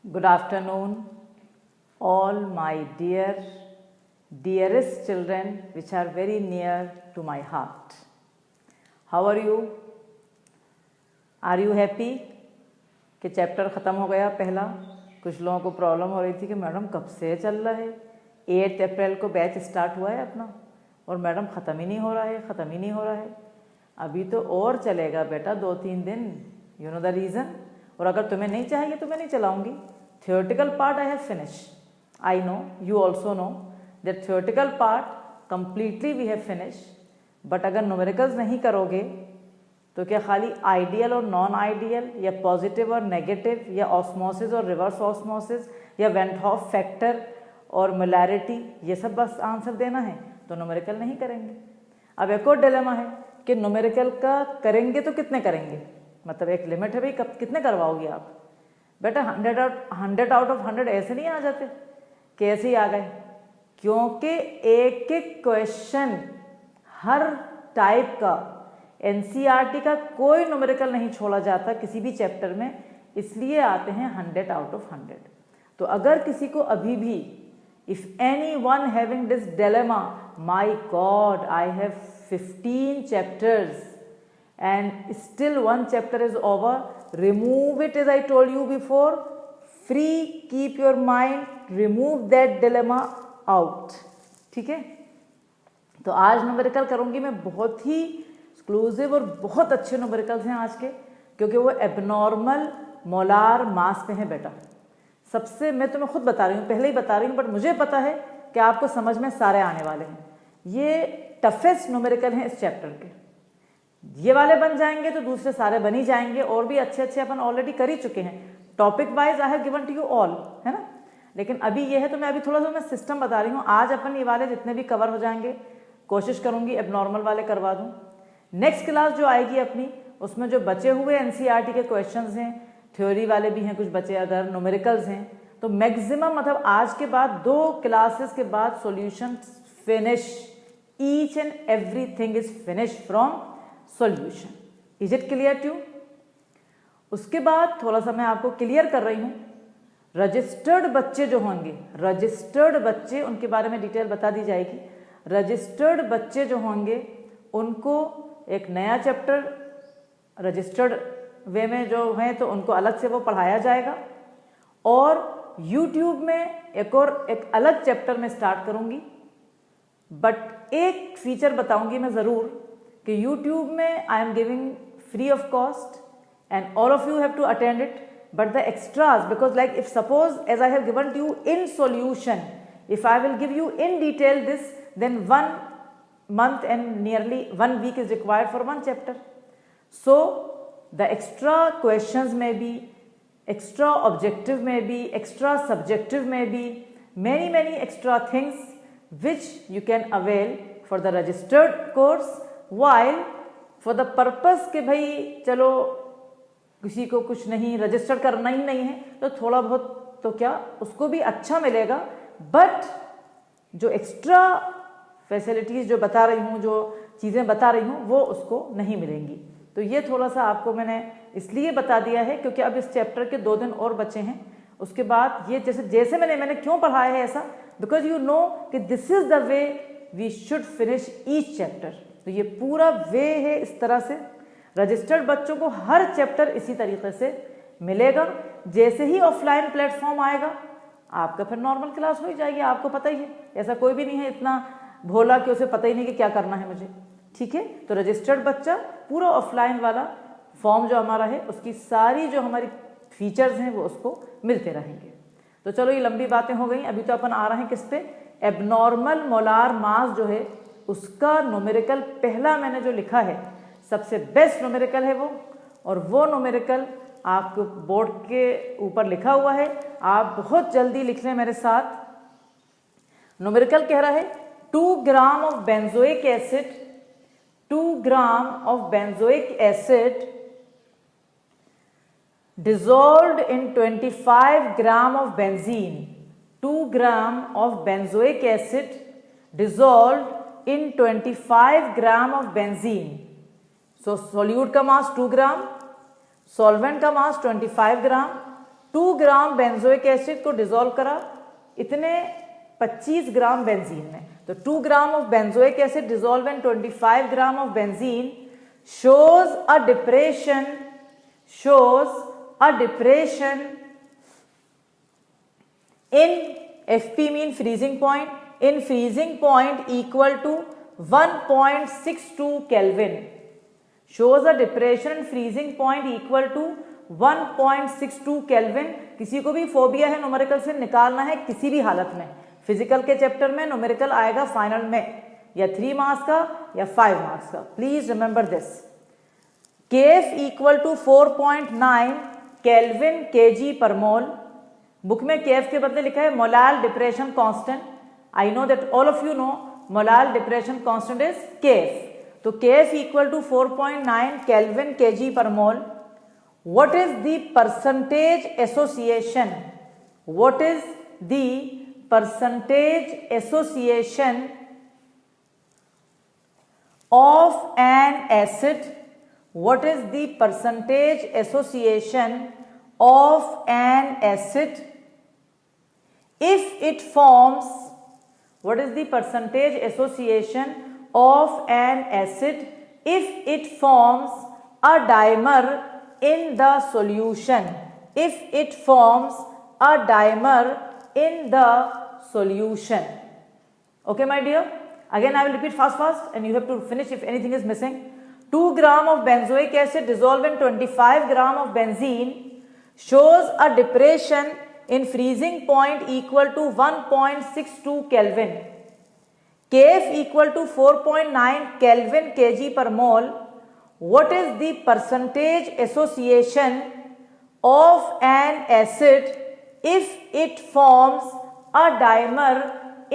Good afternoon, all my dearest children which are very near to my heart. How are you? Are you happy कि chapter ख़त्म हो गया पहला? कुछ लोगों को प्रॉब्लम हो रही थी कि मैडम कब से चल रहा है, 8 अप्रैल को बैच स्टार्ट हुआ है अपना और मैडम ख़त्म ही नहीं हो रहा है। अभी तो और चलेगा बेटा 2-3 दिन, यू नो द रीज़न। और अगर तुम्हें नहीं चाहिए तो मैं नहीं चलाऊँगी। Theoretical part I have finish, I know, you also know that theoretical part completely we have finish. But अगर न्यूमेरिकल्स नहीं करोगे तो क्या खाली आइडियल और नॉन आइडियल या पॉजिटिव और नेगेटिव या ऑस्मोसिस और रिवर्स ऑस्मोसिस या वेन हॉफ फैक्टर और मोलैरिटी ये सब बस आंसर देना है तो न्यूमेरिकल नहीं करेंगे। अब एक और डिलेमा है कि न्यूमेरिकल का करेंगे तो कितने करेंगे, मतलब एक लिमिट है भाई, कब कितने करवाओगे आप। बेटा 100 आउट ऑफ 100 ऐसे नहीं आ जाते, कैसे ही आ गए, क्योंकि एक एक क्वेश्चन हर टाइप का एनसीईआरटी का कोई न्यूमेरिकल नहीं छोड़ा जाता किसी भी चैप्टर में, इसलिए आते हैं 100 आउट ऑफ 100। तो अगर किसी को अभी भी if any one having this dilemma, my God I have 15 chapters and still one chapter is over, remove it as I told you before, free, keep your mind, remove that dilemma out, ठीक है। तो आज numerical करूंगी मैं, बहुत ही exclusive और बहुत अच्छे न्यूमेरिकल्स हैं आज के, क्योंकि वो एबनॉर्मल मोलार मास पे हैं बेटा। सबसे मैं तुम्हें खुद बता रही हूँ, पहले ही बता रही हूँ, बट मुझे पता है कि आपको समझ में सारे आने वाले हैं। ये टफेस्ट न्यूमेरिकल हैं इस चैप्टर के, ये वाले बन जाएंगे तो दूसरे सारे बन ही जाएंगे, और भी अच्छे अच्छे अपन ऑलरेडी कर ही चुके हैं। Topic wise I have given to you all, है ना। लेकिन अभी ये है तो मैं अभी थोड़ा सा मैं सिस्टम बता रही हूँ। आज अपन ये वाले जितने भी कवर हो जाएंगे, कोशिश करूंगी एबनॉर्मल वाले करवा दूँ। नेक्स्ट क्लास जो आएगी अपनी, उसमें जो बचे हुए एनसीईआरटी के क्वेश्चंस हैं, थ्योरी वाले भी हैं कुछ बचे, अगर न्यूमेरिकल्स हैं तो मैक्सिमम, मतलब आज के बाद 2 क्लासेस के बाद solution finish, each and everything is finish from solution. Is it clear to? उसके बाद थोड़ा सा मैं आपको क्लियर कर रही हूं, रजिस्टर्ड बच्चे जो होंगे, रजिस्टर्ड बच्चे, उनके बारे में डिटेल बता दी जाएगी। रजिस्टर्ड बच्चे जो होंगे उनको एक नया चैप्टर रजिस्टर्ड वे में जो है तो उनको अलग से वो पढ़ाया जाएगा, और यूट्यूब में एक अलग चैप्टर में स्टार्ट करूंगी। बट एक फीचर बताऊंगी मैं ज़रूर कि यूट्यूब में I am giving free of cost and all of you have to attend it, but the extras, because like if suppose as I have given to you in solution, if I will give you in detail this, then 1 month and nearly 1 week is required for 1 chapter. So the extra questions may be, extra objective may be, extra subjective may be, many extra things which you can avail for the registered course, while for the purpose के भाई चलो किसी को कुछ नहीं register करना ही नहीं है तो थोड़ा बहुत तो क्या उसको भी अच्छा मिलेगा, बट जो एक्स्ट्रा फैसिलिटीज़ जो बता रही हूँ, जो चीज़ें बता रही हूँ, वो उसको नहीं मिलेंगी। तो ये थोड़ा सा आपको मैंने इसलिए बता दिया है क्योंकि अब इस चैप्टर के 2 दिन और बचे हैं। उसके बाद ये जैसे मैंने क्यों पढ़ाया है ऐसा, बिकॉज यू नो कि this is the way we should finish each chapter. तो ये पूरा वे है इस तरह से। रजिस्टर्ड बच्चों को हर चैप्टर इसी तरीके से मिलेगा। जैसे ही ऑफलाइन प्लेटफॉर्म आएगा आपका फिर नॉर्मल क्लास हो ही जाएगी, आपको पता ही है, ऐसा कोई भी नहीं है इतना भोला कि उसे पता ही नहीं कि क्या करना है मुझे, ठीक है। तो रजिस्टर्ड बच्चा पूरा ऑफलाइन वाला फॉर्म जो हमारा है, उसकी सारी जो हमारी फीचर्स हैं वो उसको मिलते रहेंगे। तो चलो ये लंबी बातें हो गई। अभी तो अपन आ रहे हैं किस पे, एबनॉर्मल मोलार मास जो है उसका न्यूमेरिकल पहला मैंने जो लिखा है, सबसे बेस्ट न्यूमेरिकल है वो, और वो न्यूमेरिकल आपको बोर्ड के ऊपर लिखा हुआ है, आप बहुत जल्दी लिख लें मेरे साथ। न्यूमेरिकल कह रहा है 2 gram of benzoic acid, 2 gram of benzoic acid dissolved in 25 gram of benzene, 2 gram of benzoic acid dissolved in 25 gram of benzene. So solute का मास 2 ग्राम, सॉल्वेंट का मास 25 ग्राम, 2 ग्राम बेंजोइक एसिड को डिसॉल्व करा इतने 25 ग्राम बेंजीन में, तो 2 gram of benzoic acid dissolve in 25 gram of benzene shows a depression in FP mean freezing point, in freezing point equal to 1.62 Kelvin, shows a depression in freezing point equal to 1.62 Kelvin। किसी को भी phobia है numerical से निकालना है किसी भी हालत में, फिजिकल के चैप्टर में न्यूमेरिकल आएगा फाइनल में, या 3 मार्क्स का या 5 मार्क्स का। Please remember this. KF equal to 4.9 kelvin kg पर मोल। बुक में KF के बदले लिखा है molal depression constant. I know that all of you know molal depression constant is KF। तो KF equal to 4.9 kelvin kg पर mole. What is the percentage association? What is the percentage association of an acid? What is the percentage association of an acid if it forms? What is the percentage association of an acid if it forms a dimer in the solution? If it forms a dimer in the solution. Okay, my dear? Again, I will repeat fast and you have to finish if anything is missing. 2 gram of benzoic acid dissolved in 25 gram of benzene shows a depression in freezing point equal to 1.62 Kelvin. KF equal to 4.9 Kelvin kg per mole. What is the percentage association of an acid if it forms a dimer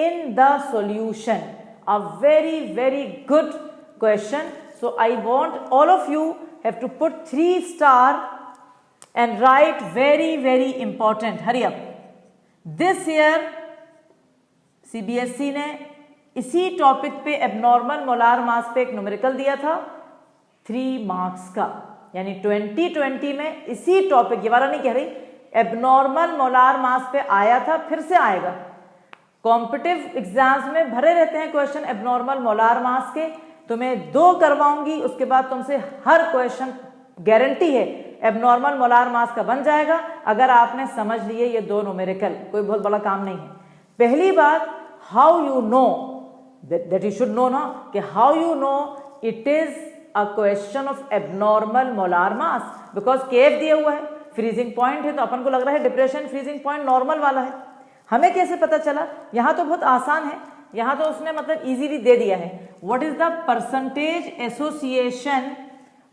in the solution? A very good question. So I want all of you have to put 3 star and write very important. Hurry up. This year CBSE ने इसी topic पे abnormal molar mass पे एक numerical दिया था 3 marks का, यानी 2020 में इसी टॉपिक, ये वाला नहीं कह रही, एबनॉर्मल मोलार मास पे आया था, फिर से आएगा। कॉम्पिटिटिव एग्जाम्स में भरे रहते हैं क्वेश्चन एबनॉर्मल मोलार मास के, तो मैं 2 करवाऊंगी, उसके बाद तुमसे हर क्वेश्चन गारंटी है एबनॉर्मल मोलार मास का बन जाएगा अगर आपने समझ लिए ये 2 न्यूमेरिकल। कोई बहुत बड़ा काम नहीं है। पहली बात, how you know that you should know ना, कि how you know it is a question of abnormal molar mass, because KF दिया हुआ है, फ्रीजिंग पॉइंट है, तो अपन को लग रहा है डिप्रेशन फ्रीजिंग पॉइंट नॉर्मल वाला है। हमें कैसे पता चला? यहां तो बहुत आसान है, यहां तो उसने मतलब इजीली दे दिया है, what is the percentage association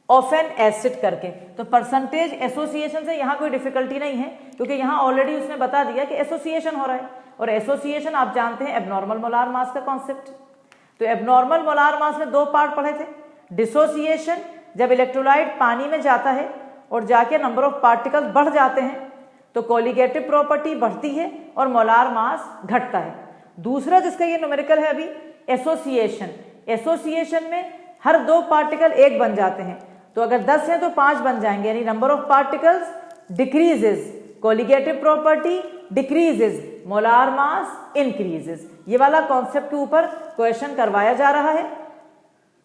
of an acid करके। तो परसेंटेज एसोसिएशन से यहां कोई डिफिकल्टी नहीं है, क्योंकि यहां ऑलरेडी उसने बता दिया कि एसोसिएशन हो रहा है, और एसोसिएशन आप जानते हैं एबनॉर्मल मोलार मास का कॉन्सेप्ट। तो एबनॉर्मल मोलार मास में 2 पार्ट पढ़े थे। डिसोसिएशन, जब इलेक्ट्रोलाइट पानी में जाता है और जाके नंबर ऑफ पार्टिकल्स बढ़ जाते हैं तो कोलिगेटिव प्रॉपर्टी बढ़ती है और मोलार मास घटता है। दूसरा जिसका ये न्यूमेरिकल है अभी, एसोसिएशन। एसोसिएशन में हर 2 पार्टिकल 1 बन जाते हैं, तो अगर 10 हैं तो 5 बन जाएंगे, यानी number of particles decreases, colligative property decreases, molar mass increases. ये वाला कॉन्सेप्ट के ऊपर क्वेश्चन करवाया जा रहा है।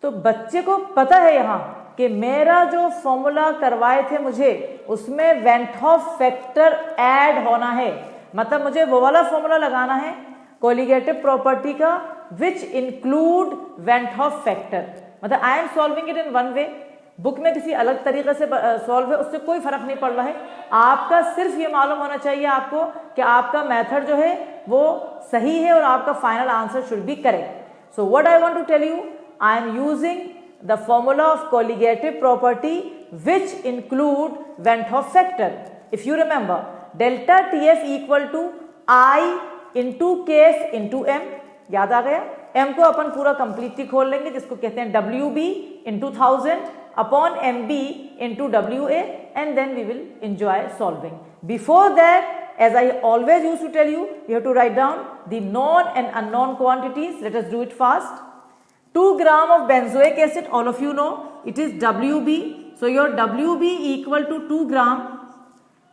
तो बच्चे को पता है यहां कि मेरा जो फॉर्मूला करवाए थे मुझे, उसमें वेंट हॉफ फैक्टर ऐड होना है, मतलब मुझे वो वाला फॉर्मूला लगाना है कोलिगेटिव प्रॉपर्टी का which include van't Hoff factor. मतलब I am solving it in one way, book में किसी अलग तरीके से सॉल्व है, उससे कोई फर्क नहीं पड़ रहा है। आपका सिर्फ ये मालूम होना चाहिए आपको कि आपका मेथड जो है वो सही है और आपका final answer should be correct. So what I want to tell you, I am using the formula of colligative property which include Van't Hoff factor. If you remember, delta TF equal to I into KF into M, याद आ गया? M को अपन पूरा completely खोल लेंगे, जिसको कहते हैं WB into 1000 upon MB into WA, and then we will enjoy solving. Before that, as I always used to tell you, you have to write down the known and unknown quantities. Let us do it fast. 2 gram of benzoic acid, all of you know it is WB, so your WB equal to 2 gram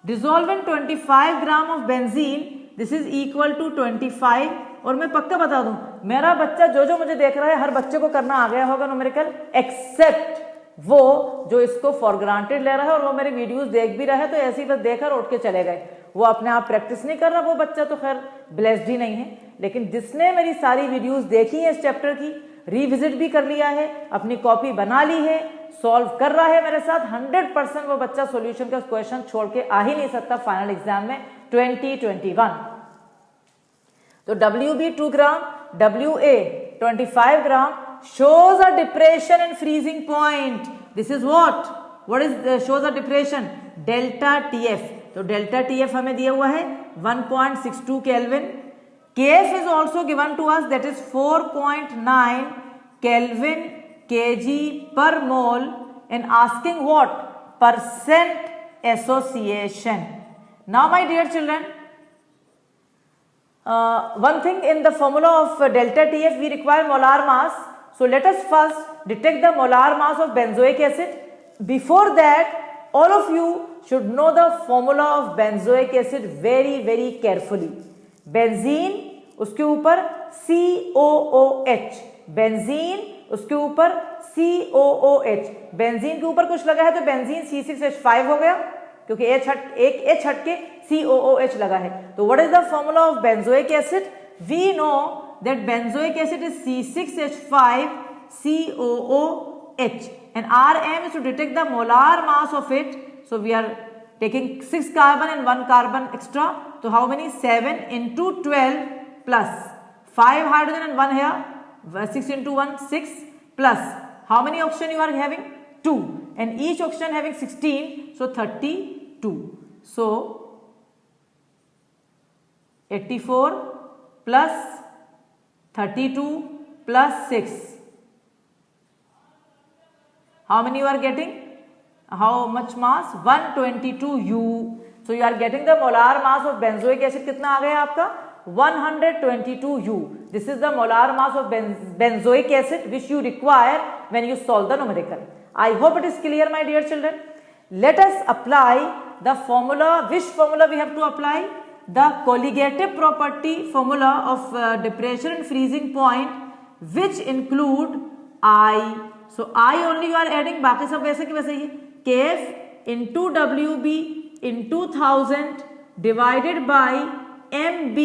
dissolve in 25 gram of benzene, this is equal to 25। और मैं पक्का बता दूं, मेरा बच्चा जो जो मुझे देख रहा है, हर बच्चे को करना आ गया होगा न्यूमेरिकल, एक्सेप्ट वो जो इसको फॉर ग्रांटेड ले रहा है और वो मेरी वीडियोस देख भी रहा है तो ऐसे ही बस देखकर उठ के चले गए, वो अपने आप प्रैक्टिस नहीं कर रहा, वो बच्चा तो खैर ब्लेस्ड ही नहीं है। लेकिन जिसने मेरी सारी वीडियोस देखी है इस चैप्टर की, रिविजिट भी कर लिया है, अपनी कॉपी बना ली है, सॉल्व कर रहा है मेरे साथ, 100% वो बच्चा सॉल्यूशन का क्वेश्चन छोड़ के आ ही नहीं सकता फाइनल एग्जाम में 2021। तो WB 2 gram, WA 25 gram shows a depression in freezing point. This is what is shows a depression? Delta TF. तो डेल्टा TF हमें दिया हुआ है 1.62 kelvin. KF is also given to us, that is 4.9 Kelvin kg per mole, and asking what? Percent association. Now my dear children, one thing in the formula of delta TF we require molar mass. So let us first detect the molar mass of benzoic acid. Before that, all of you should know the formula of benzoic acid very carefully. Benzene, उसके ऊपर COOH, benzene उसके ऊपर COOH, benzene के ऊपर कुछ लगा है तो बेंजीन C6H5 हो गया, क्योंकि एक H हट के COOH लगा है। तो what is the formula of benzoic acid? We know that benzoic acid is C6H5 COOH, and our aim is to detect the molar mass of it. So we are taking 6 carbon and 1 carbon extra. So how many? 7 into 12 plus 5 hydrogen and 1 here. 6 into 1 6 plus how many oxygen you are having? 2, and each oxygen having 16, so 32. So 84 plus 32 plus 6. How many you are getting? How much mass? 122 U. So you are getting the molar mass of benzoic acid. कितना आ गया आपका? 122 U. This is the molar mass of benzoic acid which you require when you solve the numerical. I hope it is clear, my dear children. Let us apply the formula. Which formula we have to apply? The colligative property formula of depression and freezing point, which include I. So I only you are adding, बाकी सब वैसे के वैसे ही है। KF into WB into 1000 divided by MB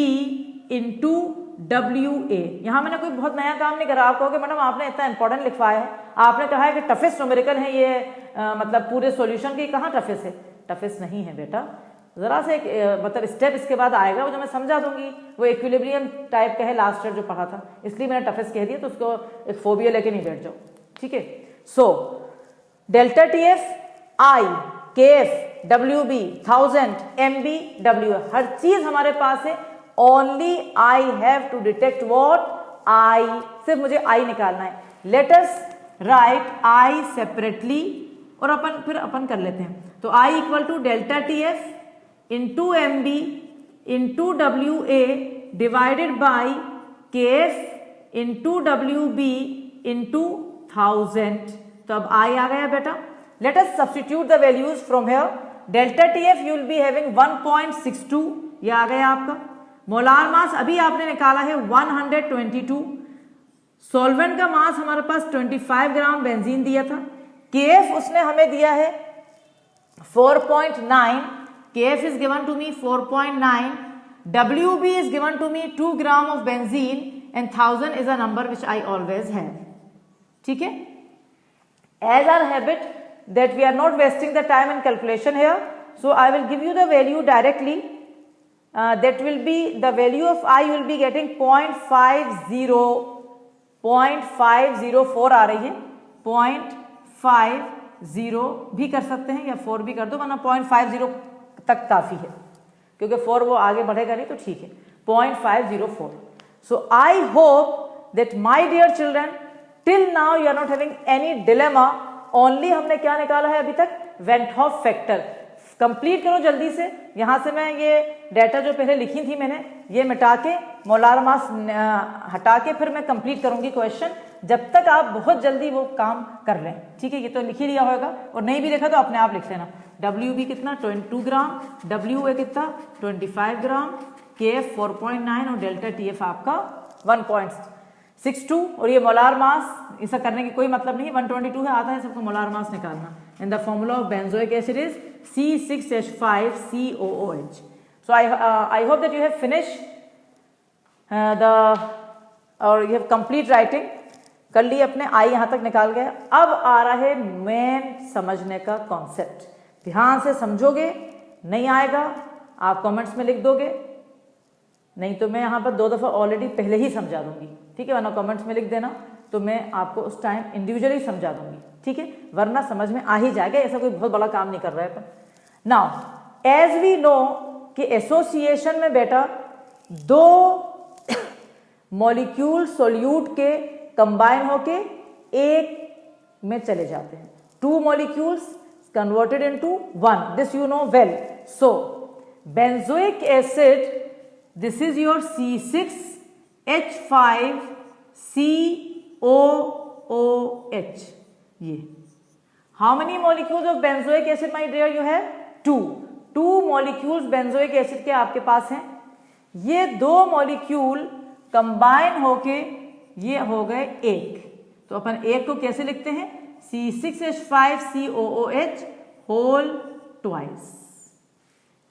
into WA। यहाँ मैंने कोई बहुत नया काम नहीं करा। आप कहोगे मैडम आपने इतना इंपॉर्टेंट लिखवाया है, आपने कहा है कि टफेस्ट न्यूमेरिकल है ये, मतलब पूरे सॉल्यूशन की, कहाँ टफेस्ट है? टफेस्ट नहीं है बेटा, जरा से मतलब स्टेप इसके बाद आएगा वो जो मैं समझा दूंगी, वो इक्विलिब्रियम टाइप का है, लास्ट ईयर जो पढ़ा था, इसलिए मैंने टफेस्ट कह दिया, तो उसको एक फोबिया लेके नहीं बैठ जाओ, ठीक है। So delta TF I KF WB 1000 MB WA, हर चीज हमारे पास है। Only I have to detect what? I, सिर्फ मुझे I निकालना है। Let us write I separately, और अपन कर लेते हैं। तो I equal to delta TF into MB into WA divided by KF into WB into 1000। तो अब I आ गया बेटा। Let us substitute the values from here. Delta TF you will be having 1.62, ये आ गया आपका। मोलार मास अभी आपने निकाला है 122। सॉल्वेंट का मास हमारे पास 25 ग्राम बेंजीन दिया था। KF उसने हमें दिया है 4.9, KF is given to me 4.9, WB is given to me 2 gram of benzene, and 1000 is a number which I always have, ठीक है। As our habit that we are not wasting the time in calculation here, so I will give you the value directly. That will be the value of I will be getting 0.504 आ रही है, 0.50 भी कर सकते हैं या 4 भी कर दो, वरना 0.50 तक काफी है, क्योंकि 4 वो आगे बढ़ेगा नहीं, तो ठीक है 0.504। So I hope that my dear children, till now you are not having any dilemma. Only हमने क्या निकाला है अभी तक? Van't Hoff factor। कंप्लीट करो जल्दी से। यहां से मैं ये डेटा जो पहले लिखी थी मैंने, ये मिटा के मोलार मास हटा के फिर मैं कंप्लीट करूंगी क्वेश्चन। जब तक आप बहुत जल्दी वो काम कर लें। ठीक है, ये तो लिख ही लिया होगा, और नहीं भी लिखा तो अपने आप लिख लेना। WB कितना 22 ग्राम, WA कितना 25 ग्राम, KF 4.9 और डेल्टा TF आपका 1.62। और ये मोलार मास, ऐसा करने की कोई मतलब नहीं, 122 है, आता है सबको मोलार मास निकालना। And the formula of benzoic acid is C6H5COOH। So I hope that you have finished और यू हैव कंप्लीट राइटिंग कर ली अपने। आई यहां तक निकाल गए। अब आ रहा है मेन समझने का कॉन्सेप्ट। ध्यान से समझोगे, नहीं आएगा आप कमेंट्स में लिख दोगे, नहीं तो मैं यहां पर 2 दफा ऑलरेडी पहले ही समझा दूंगी। ठीक है, वरना कमेंट्स में लिख देना तो मैं आपको उस टाइम इंडिविजुअली समझा दूंगी। ठीक है, वरना समझ में आ ही जाएगा, ऐसा कोई बहुत बड़ा काम नहीं कर रहा है अपन। नाउ एज वी नो कि एसोसिएशन में बेटा 2 मॉलिक्यूल सोल्यूट के कंबाइन होके एक में चले जाते हैं। 2 molecules converted into 1, this you know well. So benzoic acid, this is your C6H5COOH। ये how many molecules of benzoic acid my dear you have? 2 molecules benzoic acid के आपके पास हैं। ये 2 मॉलिक्यूल कंबाइन होके ये हो गए एक। तो अपन एक को कैसे लिखते हैं? C6H5COOH whole twice.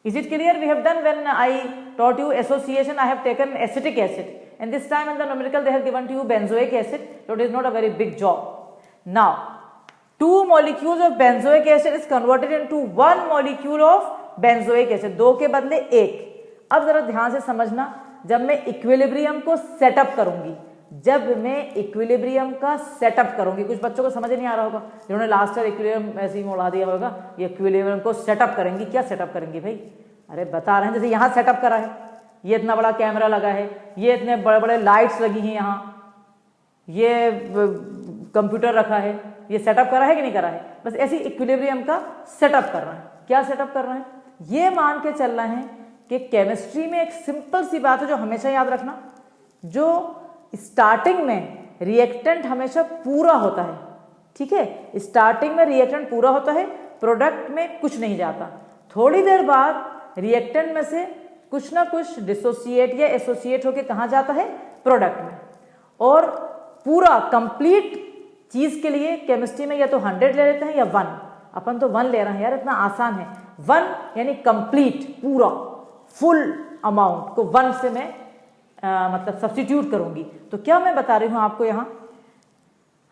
Is it clear? We have done when I taught you association, I have taken acetic acid, and this time in the numerical they have given to you benzoic acid, so it is not a very big job. Now 2 molecules of benzoic acid is converted into 1 molecule of benzoic acid, 2 के बदले 1। अब जरा ध्यान से समझना, जब मैं equilibrium को सेटअप करूंगी, जब मैं इक्विलिब्रियम का सेटअप करूंगी, कुछ बच्चों को समझ नहीं आ रहा होगा जिन्होंने लास्ट ईयर इक्विलिब्रियम ऐसे ही उड़ा दिया होगा, ये इक्विलिब्रियम को सेटअप करेंगी। क्या सेटअप करेंगी भाई? अरे बता रहे हैं, जैसे यहाँ सेटअप करा है, ये इतना बड़ा कैमरा लगा है, ये इतने बड़े बड़े लाइट्स लगी हैं, यहाँ ये कंप्यूटर रखा है, ये सेटअप करा है कि नहीं करा है? बस ऐसी इक्विलिब्रियम का सेटअप कर रहा है। क्या सेटअप कर रहा है? ये मान के चल रहे हैं कि केमिस्ट्री में एक सिंपल सी बात है जो हमेशा याद रखना, जो स्टार्टिंग में रिएक्टेंट हमेशा पूरा होता है। ठीक है, स्टार्टिंग में रिएक्टेंट पूरा होता है, प्रोडक्ट में कुछ नहीं जाता। थोड़ी देर बाद रिएक्टेंट में से कुछ ना कुछ डिसोसिएट या एसोसिएट होकर कहाँ जाता है? प्रोडक्ट में। और पूरा कंप्लीट चीज के लिए केमिस्ट्री में या तो 100 ले लेते हैं या 1। अपन तो 1 ले रहे हैं यार, इतना आसान है। 1 यानी कंप्लीट, पूरा, फुल अमाउंट को 1 से मैं मतलब सब्स्टिट्यूट करूंगी। तो क्या मैं बता रही हूं आपको, यहां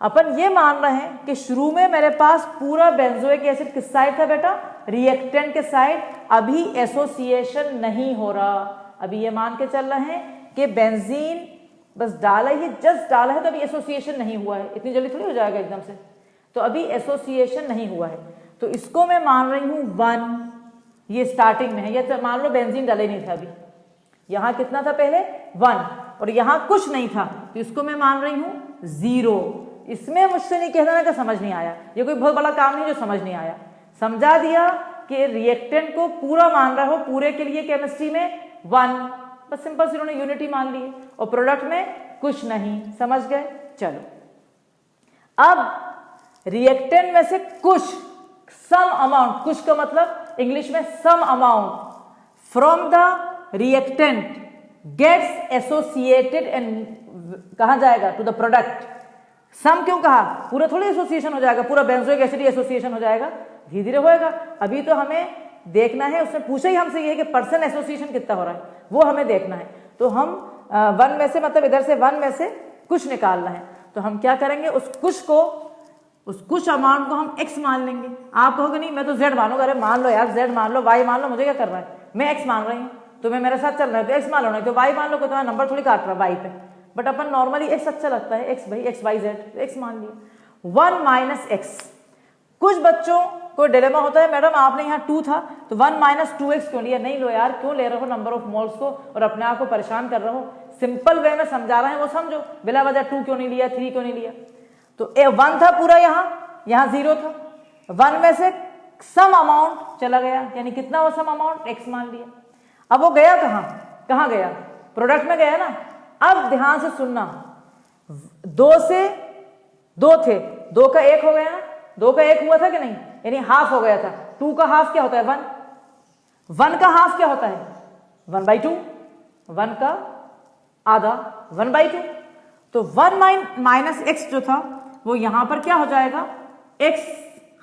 अपन ये मान रहे हैं कि शुरू में मेरे पास पूरा बेंजोइक एसिड किस साइड था बेटा? रिएक्टेंट के साइड। अभी एसोसिएशन नहीं हो रहा, अभी ये मान के चल रहे हैं कि बेंजीन बस डाला ही, जस्ट डाला है, तो अभी एसोसिएशन नहीं हुआ है। इतनी जल्दी थोड़ी हो जाएगा एकदम से, तो अभी एसोसिएशन नहीं हुआ है। तो इसको मैं मान रही हूं 1, ये स्टार्टिंग में है। ये तो मान लो बेंजीन डाले नहीं था अभी, यहां कितना था पहले? 1, और यहां कुछ नहीं था, तो इसको मैं मान रही हूं 0। इसमें मुझसे नहीं कहना ना कि समझ नहीं आया, ये कोई बहुत बड़ा काम नहीं जो समझ नहीं आया। समझा दिया कि रिएक्टेंट को पूरा मान रहा हो, पूरे के लिए केमिस्ट्री में 1, बस सिंपल से उन्होंने यूनिटी मान ली, और प्रोडक्ट में कुछ नहीं। समझ गए? चलो, अब रिएक्टेंट में से कुछ, सम अमाउंट, कुछ का मतलब इंग्लिश में some amount from the reactant gets associated and कहा जाएगा? To the product. सम क्यों कहा? पूरा थोड़ी एसोसिएशन हो जाएगा, पूरा बेंजोइक एसिड एसोसिएशन हो जाएगा, धीरे धीरे होएगा। अभी तो हमें देखना है, उसने पूछा ही हमसे ये कि परसेंट एसोसिएशन कितना हो रहा है, वो हमें देखना है। तो हम 1 में से, मतलब इधर से 1 में से कुछ निकालना है। तो हम क्या करेंगे? उस कुछ अमाउंट को हम x मान लेंगे। आप कहोगे नहीं मैं तो z मानूंगा। अरे मान लो यार, z मान लो, y मान लो, मुझे क्या कर रहा है? मैं x मान रही हूँ, तुम्हें मेरे साथ चल रहा है तो x मान लो, नहीं तो y मान लो, कोई तुम्हारा नंबर थोड़ी काट रहा है y पे। बट अपन नॉर्मली x अच्छा लगता है, x भाई, x y z, तो x मान लिया। 1 माइनस x। कुछ बच्चों को डिलेमा होता है, मैडम आपने यहाँ 2 था तो 1 माइनस 2x क्यों लिया? नहीं लो यार, क्यों ले रहे हो नंबर ऑफ मोल्स को और अपने आप को परेशान कर रहे हो? सिंपल वे में समझा रहे हैं, वो समझो। बिला वजह 2 क्यों नहीं लिया, 3 क्यों नहीं लिया? तो 1 था पूरा, यहाँ 0 था। 1 में से सम अमाउंट चला गया, यानी कितना वो सम अमाउंट? x मान लिया। अब वो गया कहाँ गया? प्रोडक्ट में गया ना। अब ध्यान से सुनना, 2 से 2 थे, 2 का 1 हो गया ना, 2 का 1 हुआ था कि नहीं, यानी हाफ हो गया था। 2 का हाफ क्या होता है 1, 1 का हाफ क्या होता है 1/2, 1 का आधा 1/2। तो 1 माइनस x जो था वो यहां पर क्या हो जाएगा, x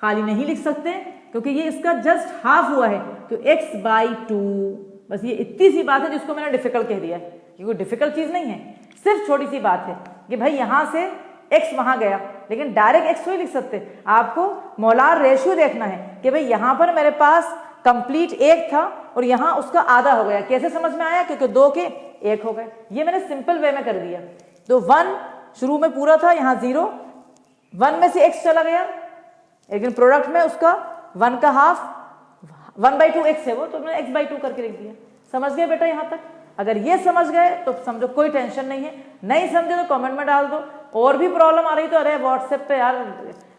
खाली नहीं लिख सकते क्योंकि ये इसका जस्ट हाफ हुआ है, तो x/2। बस ये इतनी सी बात है जिसको मैंने डिफिकल्ट कह दिया है, क्योंकि डिफिकल्ट चीज नहीं है, सिर्फ छोटी सी बात है कि भाई यहां से x वहां गया, लेकिन डायरेक्ट x नहीं लिख सकते, आपको मोलार रेशियो देखना है कि भाई यहां पर मेरे पास कंप्लीट 1 था और यहां उसका आधा हो गया। कैसे समझ में आया, क्योंकि 2 के 1 हो गए। ये मैंने सिंपल वे में कर दिया। तो 1 शुरू में पूरा था, यहां 0, 1 में से x चला गया, लेकिन प्रोडक्ट में उसका 1 का हाफ 1/2 x है वो, तो मैंने x/2 करके लिख दिया। समझ गए बेटा यहां तक? अगर ये समझ गए तो समझो कोई टेंशन नहीं है, नहीं समझे तो कमेंट में डाल दो। और भी प्रॉब्लम आ रही तो अरे व्हाट्सएप पे यार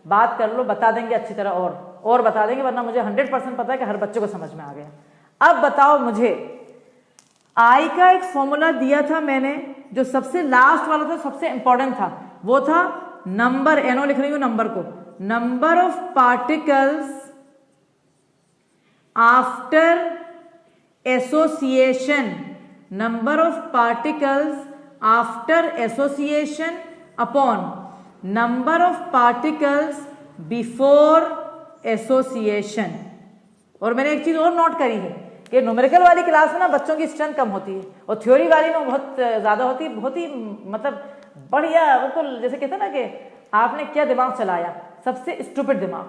बात कर लो, बता देंगे अच्छी तरह और बता देंगे, वरना मुझे 100% पता है कि हर बच्चे को समझ में आ गया। अब बताओ मुझे, आई का एक फॉर्मूला दिया था मैंने, जो सबसे लास्ट वाला था, सबसे इंपॉर्टेंट था, वो था नंबर, एनो लिख रही हूं नंबर को, number of particles after association, number of particles after association upon number of particles before association. और मैंने एक चीज और नोट करी है कि न्यूमेरिकल वाली क्लास में ना बच्चों की स्ट्रेंथ कम होती है और थ्योरी वाली में बहुत ज्यादा होती है, बहुत ही मतलब बढ़िया, बिल्कुल जैसे कहते हैं ना कि आपने क्या दिमाग चलाया, सबसे स्टूपिड दिमाग।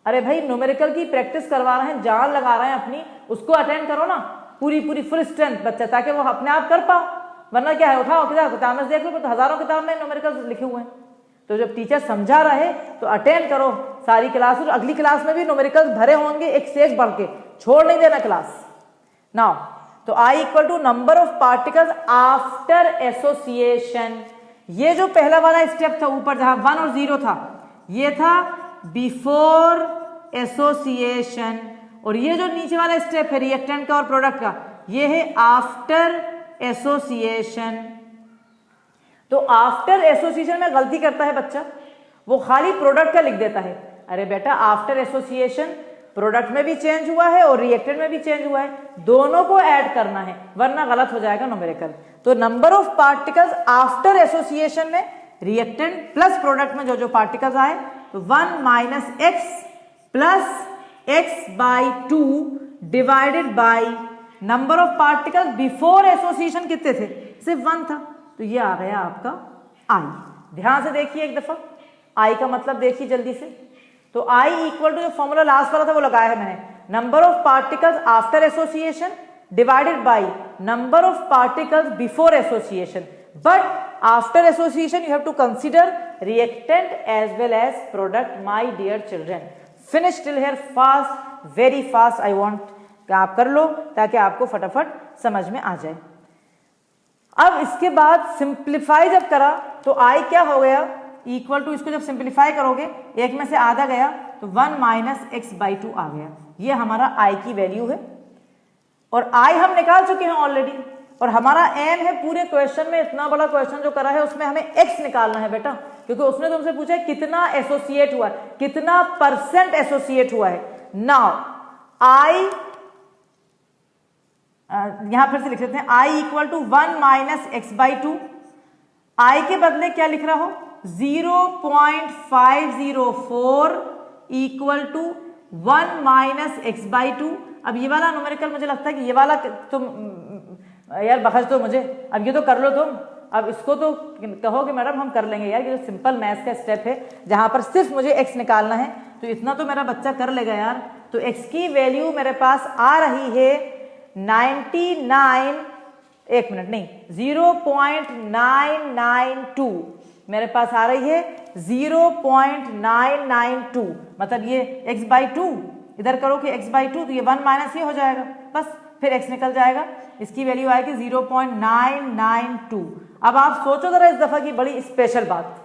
अरे भाई न्यूमेरिकल की प्रैक्टिस करवा रहे हैं, जान लगा रहे हैं अपनी, उसको अटेंड करो ना पूरी फुल स्ट्रेंथ बच्चा, ताकि वो अपने आप कर पाओ। वरना क्या है, उठाओ किताब में देख लो तो हजारों किताब में न्यूमेरिकल लिखे हुए हैं। तो जब टीचर समझा रहे तो अटेंड करो सारी क्लास, और अगली क्लास में भी न्यूमेरिकल भरे होंगे एक से एक बढ़ के, छोड़ नहीं देना क्लास। नाउ तो I equal to number of particles after association. ये जो पहला वाला स्टेप था ऊपर जहां 1 और 0 था, ये था बिफोर एसोसिएशन, और ये जो नीचे वाला स्टेप है रिएक्टेंट का और प्रोडक्ट का, ये है आफ्टर एसोसिएशन। तो आफ्टर एसोसिएशन में गलती करता है बच्चा, वो खाली प्रोडक्ट का लिख देता है। अरे बेटा आफ्टर एसोसिएशन प्रोडक्ट में भी चेंज हुआ है और रिएक्टेंट में भी चेंज हुआ है, दोनों को ऐड करना है, वरना गलत हो जाएगा न्यूमेरिकल। तो number of particles after association में रिएक्टेंट प्लस प्रोडक्ट में जो जो पार्टिकल्स आए, तो 1 minus X plus x/2 divided by number of particles before association कितने थे, सिर्फ 1 था, तो ये आ गया आपका I। ध्यान से देखिए एक दफा, I का मतलब देखिए जल्दी से। तो I इक्वल टू जो फॉर्मूला लास्ट वाला था वो लगाया है मैंने, number of particles after association divided by number of particles before association, but after association you have to consider reactant as well as product. My dear children, finish till here fast, very fast I want आप कर लो ताकि आपको फटाफट समझ में आ जाए। अब इसके बाद सिंप्लीफाई जब करा तो I क्या हो गया, इक्वल टू, इसको जब सिंप्लीफाई करोगे एक में से आधा गया तो 1 माइनस x/2 आ गया। ये हमारा I की वैल्यू है, और I हम निकाल चुके हैं ऑलरेडी, और हमारा एम है पूरे क्वेश्चन में, इतना बड़ा क्वेश्चन जो करा है उसमें हमें x निकालना है बेटा, क्योंकि उसने तुमसे पूछा है कितना एसोसिएट हुआ है, कितना % एसोसिएट हुआ है। नाउ I यहां फिर से लिख लेते हैं, I equal to 1 minus x/2, I के बदले क्या लिख रहा हो 0.504 इक्वल टू 1 माइनस x/2। अब ये वाला न्यूमेरिकल मुझे लगता है कि ये वाला तुम यार बखश दो मुझे, अब ये तो कर लो तुम, अब इसको तो कहो कि मैडम हम कर लेंगे यार, ये तो सिंपल मैथ्स का स्टेप है जहां पर सिर्फ मुझे x निकालना है, तो इतना तो मेरा बच्चा कर लेगा यार। तो x की वैल्यू मेरे पास आ रही है 99, एक मिनट नहीं 0.992 मेरे पास आ रही है 0.992, मतलब ये x/2 इधर करो कि x/2, तो ये 1 माइनस ये हो जाएगा, बस फिर x निकल जाएगा, इसकी वैल्यू आएगी 0.992। अब आप सोचो जरा इस दफा की बड़ी स्पेशल बात,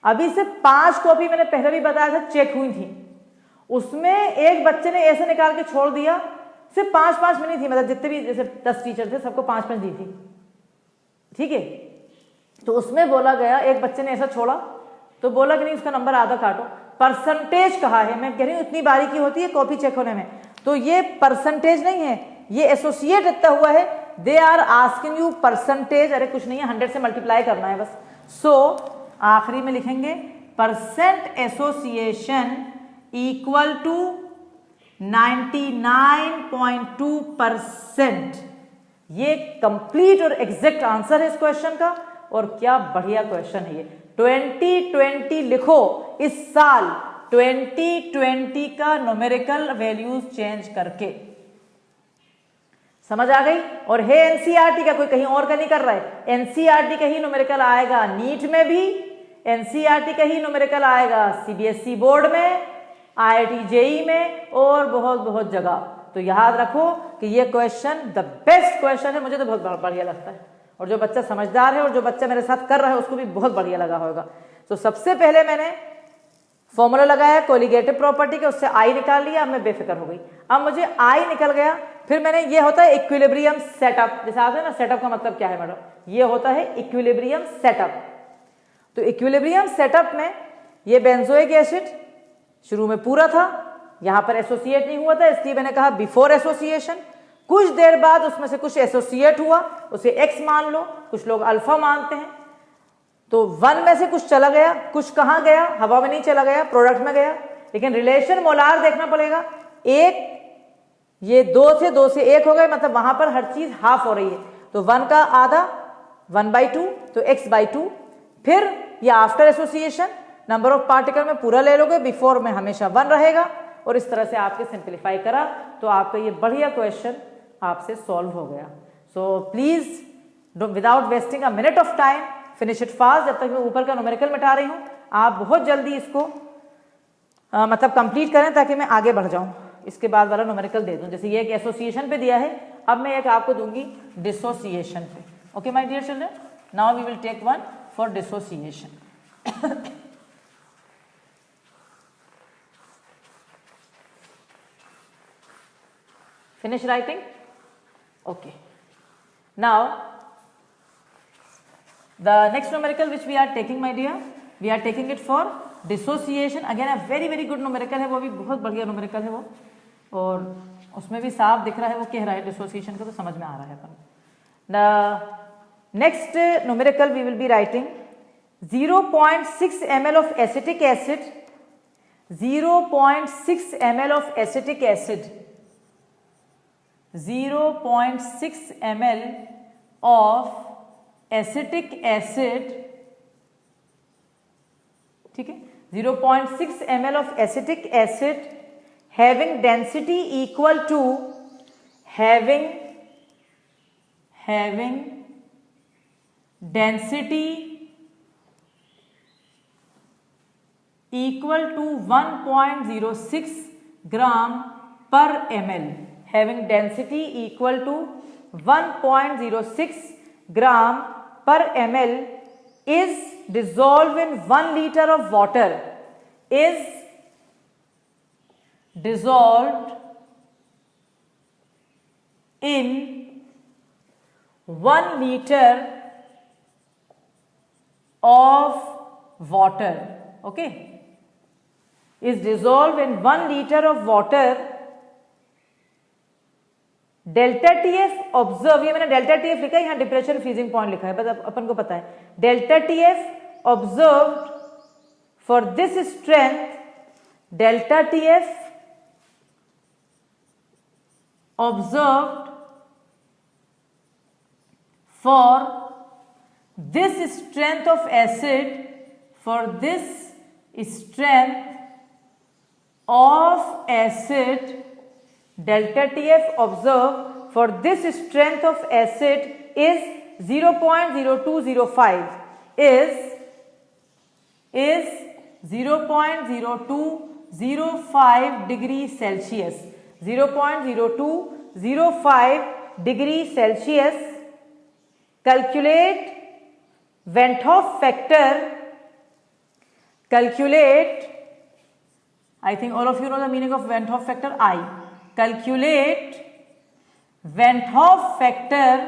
अभी से 5 कॉपी मैंने पहले भी बताया था चेक हुई थी, उसमें एक बच्चे ने ऐसे निकाल के छोड़ दिया, सिर्फ 5 मिनट थी, मतलब जितने भी जैसे 10 टीचर थे सबको 5 दी थी, ठीक है। तो उसमें बोला गया एक बच्चे ने ऐसा छोड़ा, तो बोला कि नहीं उसका नंबर आधा काटो। परसेंटेज कहा है, मैं कह रही हूँ इतनी बारीकी होती है कॉपी चेक होने में। तो ये परसेंटेज नहीं है, ये एसोसिएट इतना हुआ है। They are asking you percentage, अरे कुछ नहीं है, 100 से मल्टीप्लाई करना है बस। सो आखिरी में लिखेंगे परसेंट एसोसिएशन इक्वल टू 99.2%। ये कंप्लीट और एग्जैक्ट आंसर है इस क्वेश्चन का। और क्या बढ़िया क्वेश्चन है ये। 2020 लिखो, इस साल 2020 का न्यूमेरिकल वैल्यूज चेंज करके। समझ आ गई? और है एनसीईआरटी का, कोई कहीं और का नहीं कर रहा है। एनसीईआरटी का ही न्यूमेरिकल आएगा नीट में भी, एनसीईआरटी का ही न्यूमेरिकल आएगा सीबीएसई बोर्ड में, आईआईटी जेई में और बहुत बहुत जगह। तो याद रखो कि ये क्वेश्चन द बेस्ट क्वेश्चन है, मुझे तो बहुत बढ़िया लगता है। और जो बच्चा समझदार है और जो बच्चा मेरे साथ कर रहा है उसको भी बहुत बढ़िया लगा होगा। तो सबसे पहले मैंने फॉर्मूला लगाया कोलिगेटिव प्रॉपर्टी के, उससे आई निकाल लिया। अब मैं बेफिक्र हो गई। अब मुझे आई निकल गया, फिर मैंने ये होता है इक्विलिब्रियम सेटअप। जैसे आप ना सेटअप का मतलब क्या है मैडम, ये होता है इक्विलिब्रियम सेटअप। तो इक्विलिब्रियम सेटअप में ये बेंजोइक एसिड शुरू में पूरा था, यहां पर एसोसिएट नहीं हुआ था, इसलिए मैंने कहा बिफोर एसोसिएशन। कुछ देर बाद उसमें से कुछ एसोसिएट हुआ, उसे एक्स मान लो, कुछ लोग अल्फा मानते हैं। तो 1 में से कुछ चला गया, कुछ कहां गया, हवा में नहीं चला गया, प्रोडक्ट में गया। लेकिन रिलेशन मोलार देखना पड़ेगा। एक ये 2 से 1 हो गए, मतलब वहां पर हर चीज हाफ हो रही है। तो 1 का आधा 1/2, तो x/2। फिर ये after association number of particle में पूरा ले लोगे, बिफोर में हमेशा 1 रहेगा। और इस तरह से आपके सिंप्लीफाई करा तो आपका ये बढ़िया क्वेश्चन आपसे सॉल्व हो गया। So please without wasting a minute of time finish it fast. जब तक मैं ऊपर का न्यूमेरिकल मिटा रही हूँ, आप बहुत जल्दी इसको मतलब कंप्लीट करें ताकि मैं आगे बढ़ जाऊं। इसके बाद वाला न्यूमेरिकल दे दूं। जैसे ये एक एसोसिएशन पे दिया है, अब मैं एक आपको दूंगी डिसोसिएशन पे। Okay my dear children, now we will take one for dissociation. Finish writing? Okay. Now, the next numerical which we are taking, my dear, we are taking it for dissociation. Again, a very very good numerical है, वो भी बहुत बढ़िया numerical है वो। और उसमें भी साफ दिख रहा है वो कह रहा है dissociation का, तो समझ में आ रहा है अपन। The next numerical we will be writing 0.6 ml of acetic acid. 0.6 ml of acetic acid. 0.6 ml of acetic acid, ठीक है, 0.6 ml of acetic acid having density equal to having density equal to 1.06 gram per ml. Having density equal to 1.06 gram per ml is dissolved in 1 liter of water. Is dissolved in 1 liter of water. Okay, is dissolved in 1 liter of water. Delta TF observe, ये मैंने delta TF लिखा है, यहाँ depression freezing point लिखा है, बस अपन को पता है। Delta TF observed for this strength, delta TF observed for this strength of acid, for this strength of acid, delta TF observed for this strength of acid is 0.0205, is 0.0205 degree Celsius. 0.0205 degree Celsius. Calculate Van 't Hoff factor. Calculate, I think all of you know the meaning of Van 't Hoff factor, I. Calculate Van 't Hoff factor,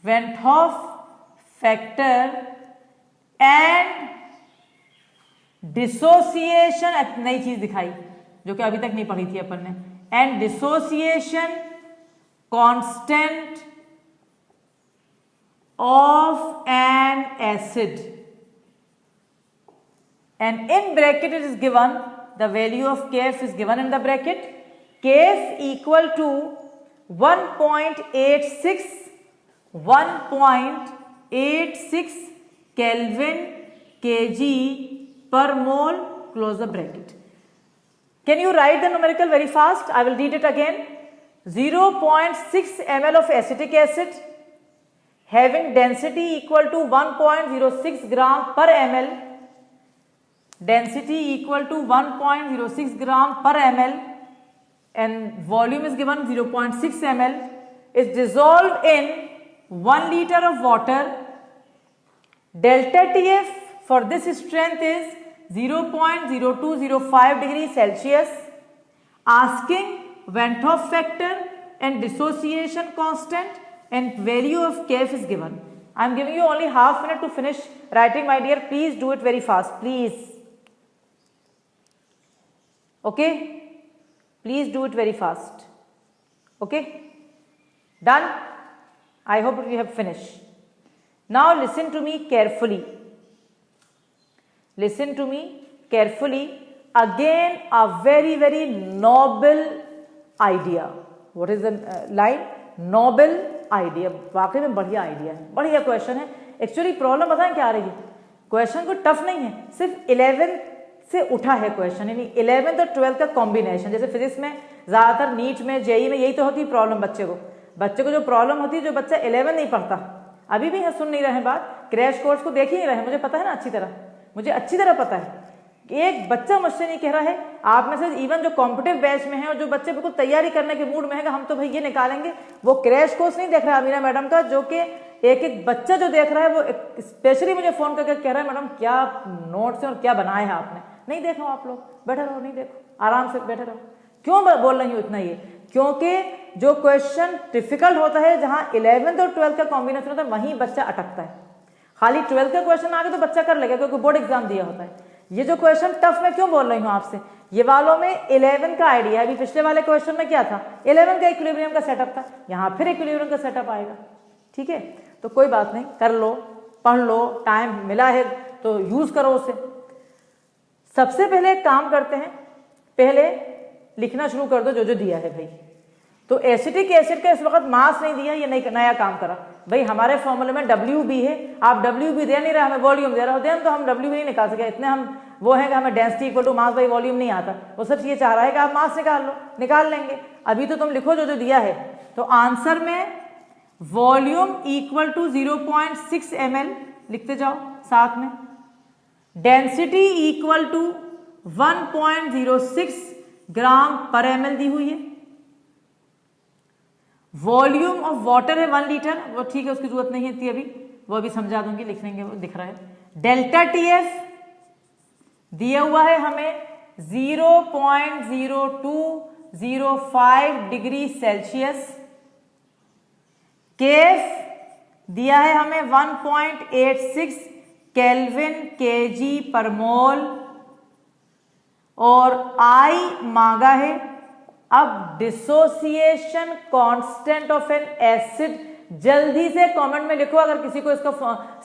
Van 't Hoff factor and dissociation, नई चीज दिखाई जो कि अभी तक नहीं पढ़ी थी अपन ने, and dissociation constant of an acid, and in bracket it is given the value of Kf is given in the bracket, Kf equal to 1.86 Kelvin kg per mole, close the bracket. Can you write the numerical very fast? I will read it again. 0.6 ml of acetic acid having density equal to 1.06 gram per ml, density equal to 1.06 gram per ml, and volume is given 0.6 ml, is dissolved in 1 liter of water. Delta TF for this strength is 0.0205 degrees Celsius. Asking Van 't Hoff factor and dissociation constant and value of Kf is given. I am giving you only half minute to finish writing, my dear. Please do it very fast, please. Okay, please do it very fast. Okay, done? I hope we have finished. Now listen to me carefully. Listen to me carefully. Again a very noble idea. What is the line? Noble idea. वाकई में बढ़िया idea है, बढ़िया question है. Actually problem बताएं क्या आ रही है, क्वेश्चन को टफ नहीं है, सिर्फ 11 से उठा है क्वेश्चन, यानी 11th और 12th का कॉम्बिनेशन. जैसे फिजिक्स में ज्यादातर नीट में जेई में यही तो होती है प्रॉब्लम. बच्चे को जो प्रॉब्लम होती है, जो बच्चा 11 नहीं पढ़ता, अभी भी सुन नहीं रहे बात, क्रैश कोर्स को देख ही नहीं रहे, मुझे पता है ना अच्छी तरह, मुझे अच्छी तरह पता है. एक बच्चा मुझसे नहीं कह रहा है, आप में से इवन जो कॉम्पिटिटिव बैच में है और जो बच्चे बिल्कुल तैयारी करने के मूड में है, हम तो भाई ये निकालेंगे, वो क्रैश कोर्स नहीं देख रहा है मीरा मैडम का, जो कि एक बच्चा जो देख रहा है वो स्पेशली मुझे फोन करके कह रहा है मैडम क्या नोट्स और क्या बनाया है आपने. नहीं देखो, आप लोग बैठे रहो, नहीं देखो, आराम से बैठे रहो. क्यों बोल रही हूँ इतना ये, क्योंकि जो क्वेश्चन डिफिकल्ट होता है, जहां 11th और 12th का कॉम्बिनेशन होता है, वहीं बच्चा अटकता है. खाली 12th का क्वेश्चन आगे तो बच्चा कर लेगा क्योंकि बोर्ड एग्जाम दिया होता है. ये जो क्वेश्चन टफ में क्यों बोल रही हूँ आपसे, ये वालों में 11 का आइडिया है. अभी पिछले वाले क्वेश्चन में क्या था, 11 का इक्विलिब्रियम का सेटअप था, यहाँ फिर इक्विलिब्रियम का सेटअप आएगा. ठीक है, तो कोई बात नहीं, कर लो, पढ़ लो, टाइम मिला है तो यूज करो उसे. सबसे पहले एक काम करते हैं, पहले लिखना शुरू कर दो जो जो दिया है भाई. तो एसिटिक एसिड का इस वक्त मास नहीं दिया, ये नया काम करा भाई. हमारे फॉर्मूले में WB है, आप WB दे नहीं रहे, हमें वॉल्यूम दे रहा हो, देन तो हम WB नहीं निकाल सके. इतने हम वो है कि हमें density equal to mass by volume नहीं आता. वो सब ये चाह रहा है कि आप मास निकाल लो, निकाल लेंगे. अभी तो तुम लिखो जो जो दिया है. तो आंसर में वॉल्यूम इक्वल टू 0.6 ml लिखते जाओ साथ में. डेंसिटी इक्वल टू 1.06 ग्राम पर ml दी हुई है. वॉल्यूम ऑफ वाटर है 1 लीटर, वो ठीक है, उसकी जरूरत नहीं है अभी, वो अभी समझा दूंगी, लिख लेंगे, वो दिख रहा है. डेल्टा TF दिया हुआ है हमें 0.0205 डिग्री सेल्सियस. KF दिया है हमें 1.86 केल्विन kg पर मोल, और I मांगा है. अब dissociation constant of an acid, जल्दी से कमेंट में लिखो अगर किसी को इसका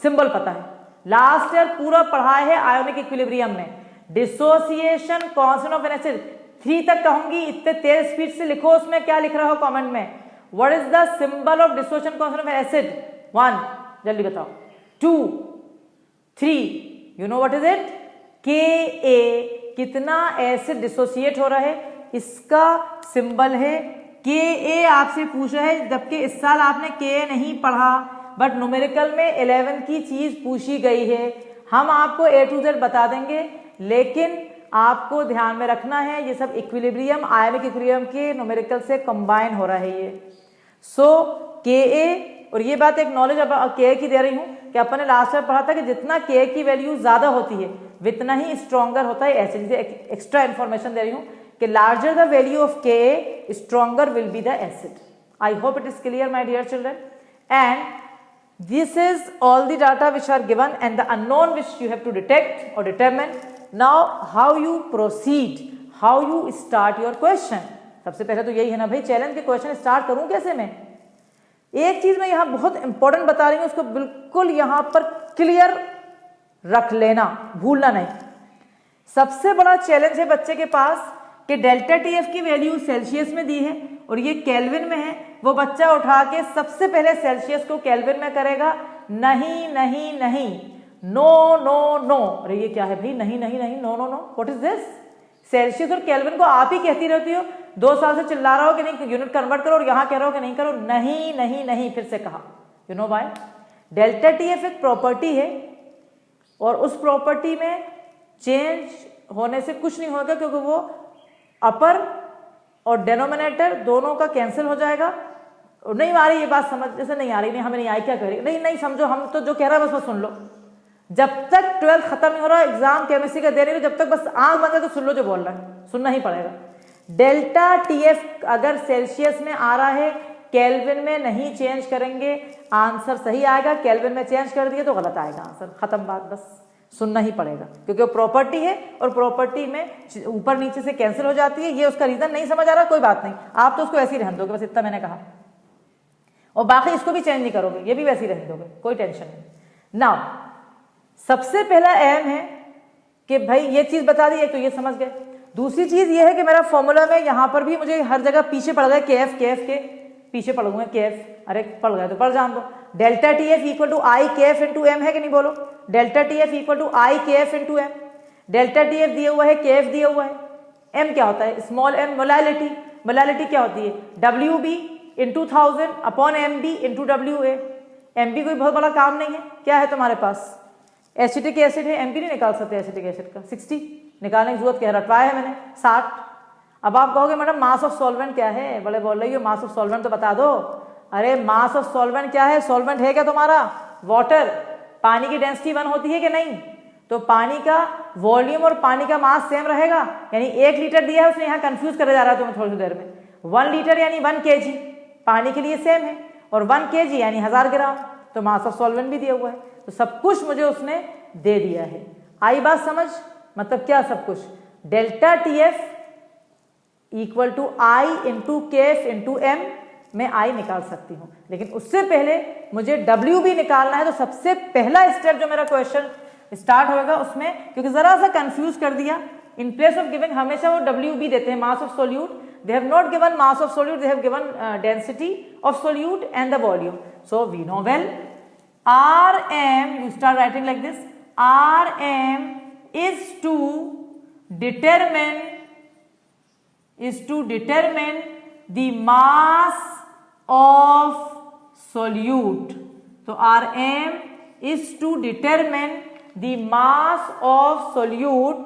सिंबल पता है. लास्ट ईयर पूरा पढ़ाया है आयोनिक इक्विलिब्रियम में. Dissociation constant of an acid 3 तक कहूंगी, इतने तेज स्पीड से लिखो, उसमें क्या लिख रहा हो कमेंट में. What is the symbol of dissociation constant of an acid? 1, जल्दी बताओ. 2, 3, you know what is it? Ka. कितना एसिड डिसोसिएट हो रहा है, इसका सिंबल है Ka. आपसे पूछा है, जबकि इस साल आपने Ka नहीं पढ़ा, बट न्यूमेरिकल में 11 की चीज पूछी गई है. हम आपको A to Z बता देंगे, लेकिन आपको ध्यान में रखना है ये सब इक्विलिब्रियम, आयोनिक इक्विलिब्रियम के न्यूमेरिकल से कंबाइन हो रहा है ये. सो Ka, और ये बात एक नॉलेज अब Ka की दे रही हूं कि अपन ने लास्ट में पढ़ा था कि जितना Ka की वैल्यू ज्यादा होती है उतना ही स्ट्रॉन्गर होता है एसिड. एक्स्ट्रा इंफॉर्मेशन दे रही हूं कि larger the value of Ka, stronger will be the acid. I hope it is clear, my dear children. And This is all the data which are given and the unknown which you have to detect or determine. Now how you proceed, how you start your question. सबसे पहले तो यही है ना भाई, challenge के question start करूं कैसे मैं? एक चीज मैं यहां बहुत इंपॉर्टेंट बता रही हूं, उसको बिल्कुल यहां पर क्लियर रख लेना, भूलना नहीं। सबसे बड़ा चैलेंज है बच्चे के पास कि डेल्टा टीएफ की वैल्यू सेल्सियस में दी है और ये केल्विन में है। वो बच्चा उठा के सबसे पहले सेल्सियस को केल्विन में करेगा। नहीं नहीं नहीं, नो नो नो। अरे ये क्या है भाई, नहीं नहीं नहीं, no no no, what is this? Celsius और केल्विन को आप ही कहती रहती हो, 2 साल से चिल्ला रहा हो कि नहीं यूनिट कन्वर्ट करो और यहां कह रहा हो कि नहीं करो। नहीं नहीं नहीं, फिर से कहा। You know why? Delta TF एक प्रॉपर्टी है और उस प्रॉपर्टी में चेंज होने से कुछ नहीं होगा, क्योंकि वो अपर और डेनोमिनेटर दोनों का कैंसिल हो जाएगा। नहीं आ रही ये बात समझ, जैसे नहीं आ रही, नहीं हमें नहीं आई, क्या करें? नहीं नहीं समझो, हम तो जो कह रहा है बस सुन लो। जब तक 12th खत्म नहीं हो रहा, एग्जाम केमिस्ट्री का दे रही हो, जब तक बस आंख बंद है तो सुन लो जो बोल रहा है, सुनना ही पड़ेगा। डेल्टा टीएफ अगर सेल्सियस में आ रहा है, केल्विन में नहीं चेंज करेंगे, आंसर सही आएगा। केल्विन में चेंज कर दिए तो गलत आएगा आंसर, खत्म बात, बस सुनना ही पड़ेगा, क्योंकि वो प्रॉपर्टी है और प्रॉपर्टी में ऊपर नीचे से कैंसिल हो जाती है। ये उसका रीजन नहीं समझ आ रहा, कोई बात नहीं, आप तो उसको ऐसे ही रहने दोगे, बस इतना मैंने कहा। और बाकी इसको भी चेंज नहीं करोगे, ये भी वैसे ही रहने दोगे, कोई टेंशन नहीं। नाउ सबसे पहला एम है कि भाई ये चीज बता दी, एक तो ये समझ गए। दूसरी चीज ये है कि मेरा फॉर्मूला में यहां पर भी मुझे हर जगह पीछे पड़ गए केएफ, केएफ के पीछे पड़ गए केएफ। अरे पड़ गए तो पढ़ जान दो। Delta TF equal to I K F into M है कि नहीं, बोलो। Delta TF equal to I K F into M. Delta T F दिया हुआ है, केएफ दिया हुआ है, एम क्या होता है? Small M molality. मोलैलिटी क्या होती है? W B into 1000 upon M B into W A. M B कोई बहुत बड़ा काम नहीं है। क्या है तुम्हारे पास? एसिटिक एसिड है, एम बी नहीं निकाल सकते एसिटिक एसिड का, 60 निकालने की जरूरत क्या है, रटवाया है मैंने 60। अब आप कहोगे मैडम मास ऑफ सॉल्वेंट क्या है, बड़े बोल रही हो, मास ऑफ सॉल्वेंट तो बता दो। अरे मास ऑफ सॉल्वेंट क्या है? सॉल्वेंट है क्या तुम्हारा? वाटर। पानी की डेंसिटी 1 होती है कि नहीं? तो पानी का वॉल्यूम और पानी का मास सेम रहेगा। यानी 1 लीटर दिया है उसने, यहाँ कंफ्यूज करे जा रहा है तुम्हें थोड़ी देर में। 1 लीटर यानी 1 kg पानी के लिए सेम है, और 1 kg यानी 1000 ग्राम। तो मास ऑफ सॉल्वेंट भी दिया हुआ है, तो सब कुछ मुझे उसने दे दिया है। आई बात समझ? मतलब क्या सब कुछ? Delta TF equal to I into KF into M, मैं आई निकाल सकती हूं, लेकिन उससे पहले मुझे डब्ल्यू भी निकालना है। तो सबसे पहला स्टेप जो मेरा क्वेश्चन स्टार्ट होगा उसमें, क्योंकि जरा सा कंफ्यूज कर दिया, इन प्लेस ऑफ गिविंग हमेशा वो डब्ल्यू बी देते हैं, mass of solute. They have not given mass of solute, they have given density of solute and the volume. So we know well Rm, you start writing like this, Rm is to determine the mass of solute. So Rm is to determine the mass of solute.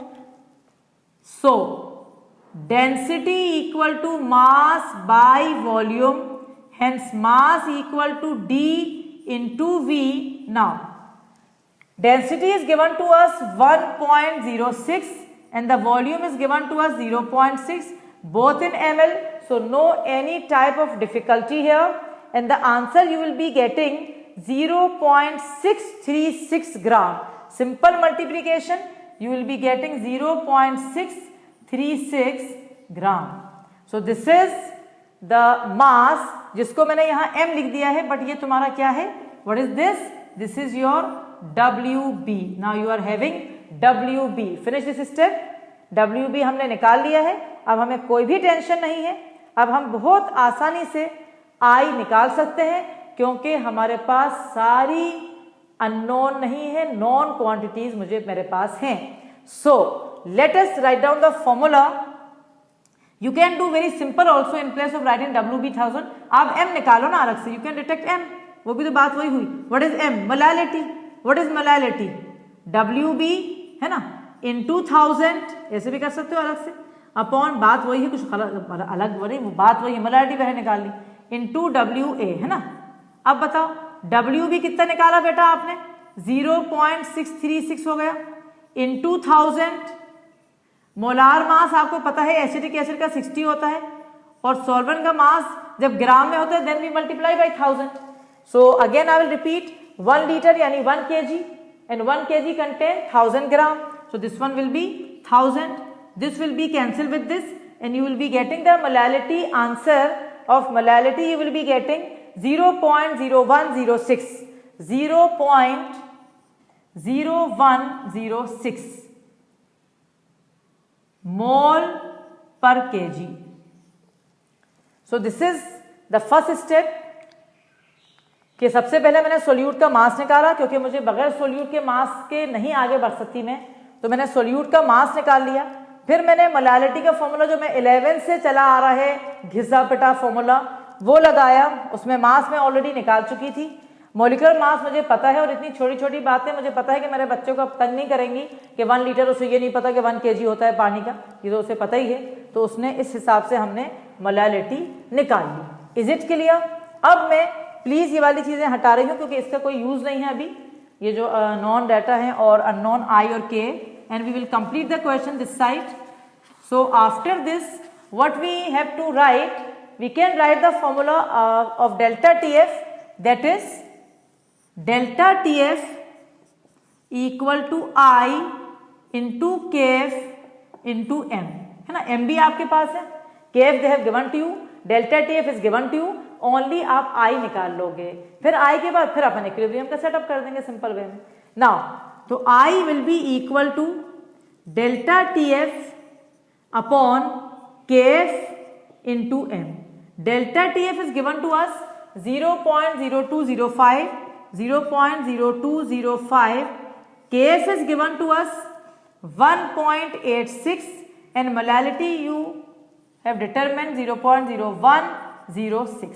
So density equal to mass by volume, hence mass equal to D into V. Now density is given to us 1.06 and the volume is given to us 0.6, both in ml, so no any type of difficulty here, and the answer you will be getting 0.636 gram. Simple multiplication, you will be getting 0.636 gram. So this is the mass, जिसको मैंने यहां m लिख दिया है, but ये तुम्हारा क्या है? What is this? This is your WB. Now you are having WB. Finish this step. WB हमने निकाल लिया है, अब हमें कोई भी टेंशन नहीं है। अब हम बहुत आसानी से I निकाल सकते हैं, क्योंकि हमारे पास सारी अननोन नहीं है, नॉन क्वांटिटीज मेरे पास हैं। So let us write down the formula. You can do very simple also in place of writing WB 1000. आप m निकालो ना अलग से, you can detect m, वो भी तो बात वही हुई. What is m? Molality. What is molality? WB है ना into 1000, ऐसे भी कर सकते हो अलग से, अपॉन बात वही है, कुछ अलग वही, वो बात वही है, मोलालिटी वह निकाल ली, into WA है ना. अब बताओ WB कितना निकाला बेटा आपने? 0.636 हो गया, into 1000. मोलार मास आपको पता है एसिटिक एसिड का 60 होता है, और सॉल्वेंट का मास जब ग्राम में होता है then we multiply by 1000. So again I will repeat, 1 liter यानी 1 kg and 1 kg contain 1000 gram. So this one will be 1000. This will be cancelled with this and you will be getting the molality answer of molality you will be getting 0.0106. 0.0106 mole per kg. So this is the first step कि सबसे पहले मैंने solute का मास निकाला, क्योंकि मुझे बगैर solute के मास के नहीं आगे बढ़ सकती मैं, तो मैंने सोल्यूट का मास निकाल लिया। फिर मैंने मोलालिटी का फॉर्मूला जो मैं 11 से चला आ रहा है घिसा पिटा फॉर्मूला वो लगाया, उसमें मास मैं ऑलरेडी निकाल चुकी थी। मॉलिक्यूलर मास मुझे पता है और इतनी छोटी छोटी बातें मुझे पता है कि मेरे बच्चों को अब तंग नहीं करेंगी कि 1 लीटर, उसे ये नहीं पता कि 1 kg होता है पानी का, ये तो उसे पता ही है। तो उसने इस हिसाब से हमने मोलालिटी निकाल ली। Is it clear? अब मैं प्लीज ये वाली चीजें हटा रही हूँ क्योंकि इसका कोई यूज नहीं है अभी, ये जो नॉन डाटा है और अननोन आई और K, and we will complete the question this side. So after this what we have to write, we can write the formula of delta TF, that is delta TF equal to I into KF into M, है ना। M भी आपके पास है, KF they have given to you, delta TF is given to you, only आप I निकाल लोगे। फिर आई के बाद फिर अपन इक्विलिब्रियम का सेटअप कर देंगे सिंपल वे में। नाउ तो I will be equal to delta TF upon KF into M. Delta TF is given to us 0.0205, 0.0205, KF is given to us 1.86 and molality you have determined 0.0106.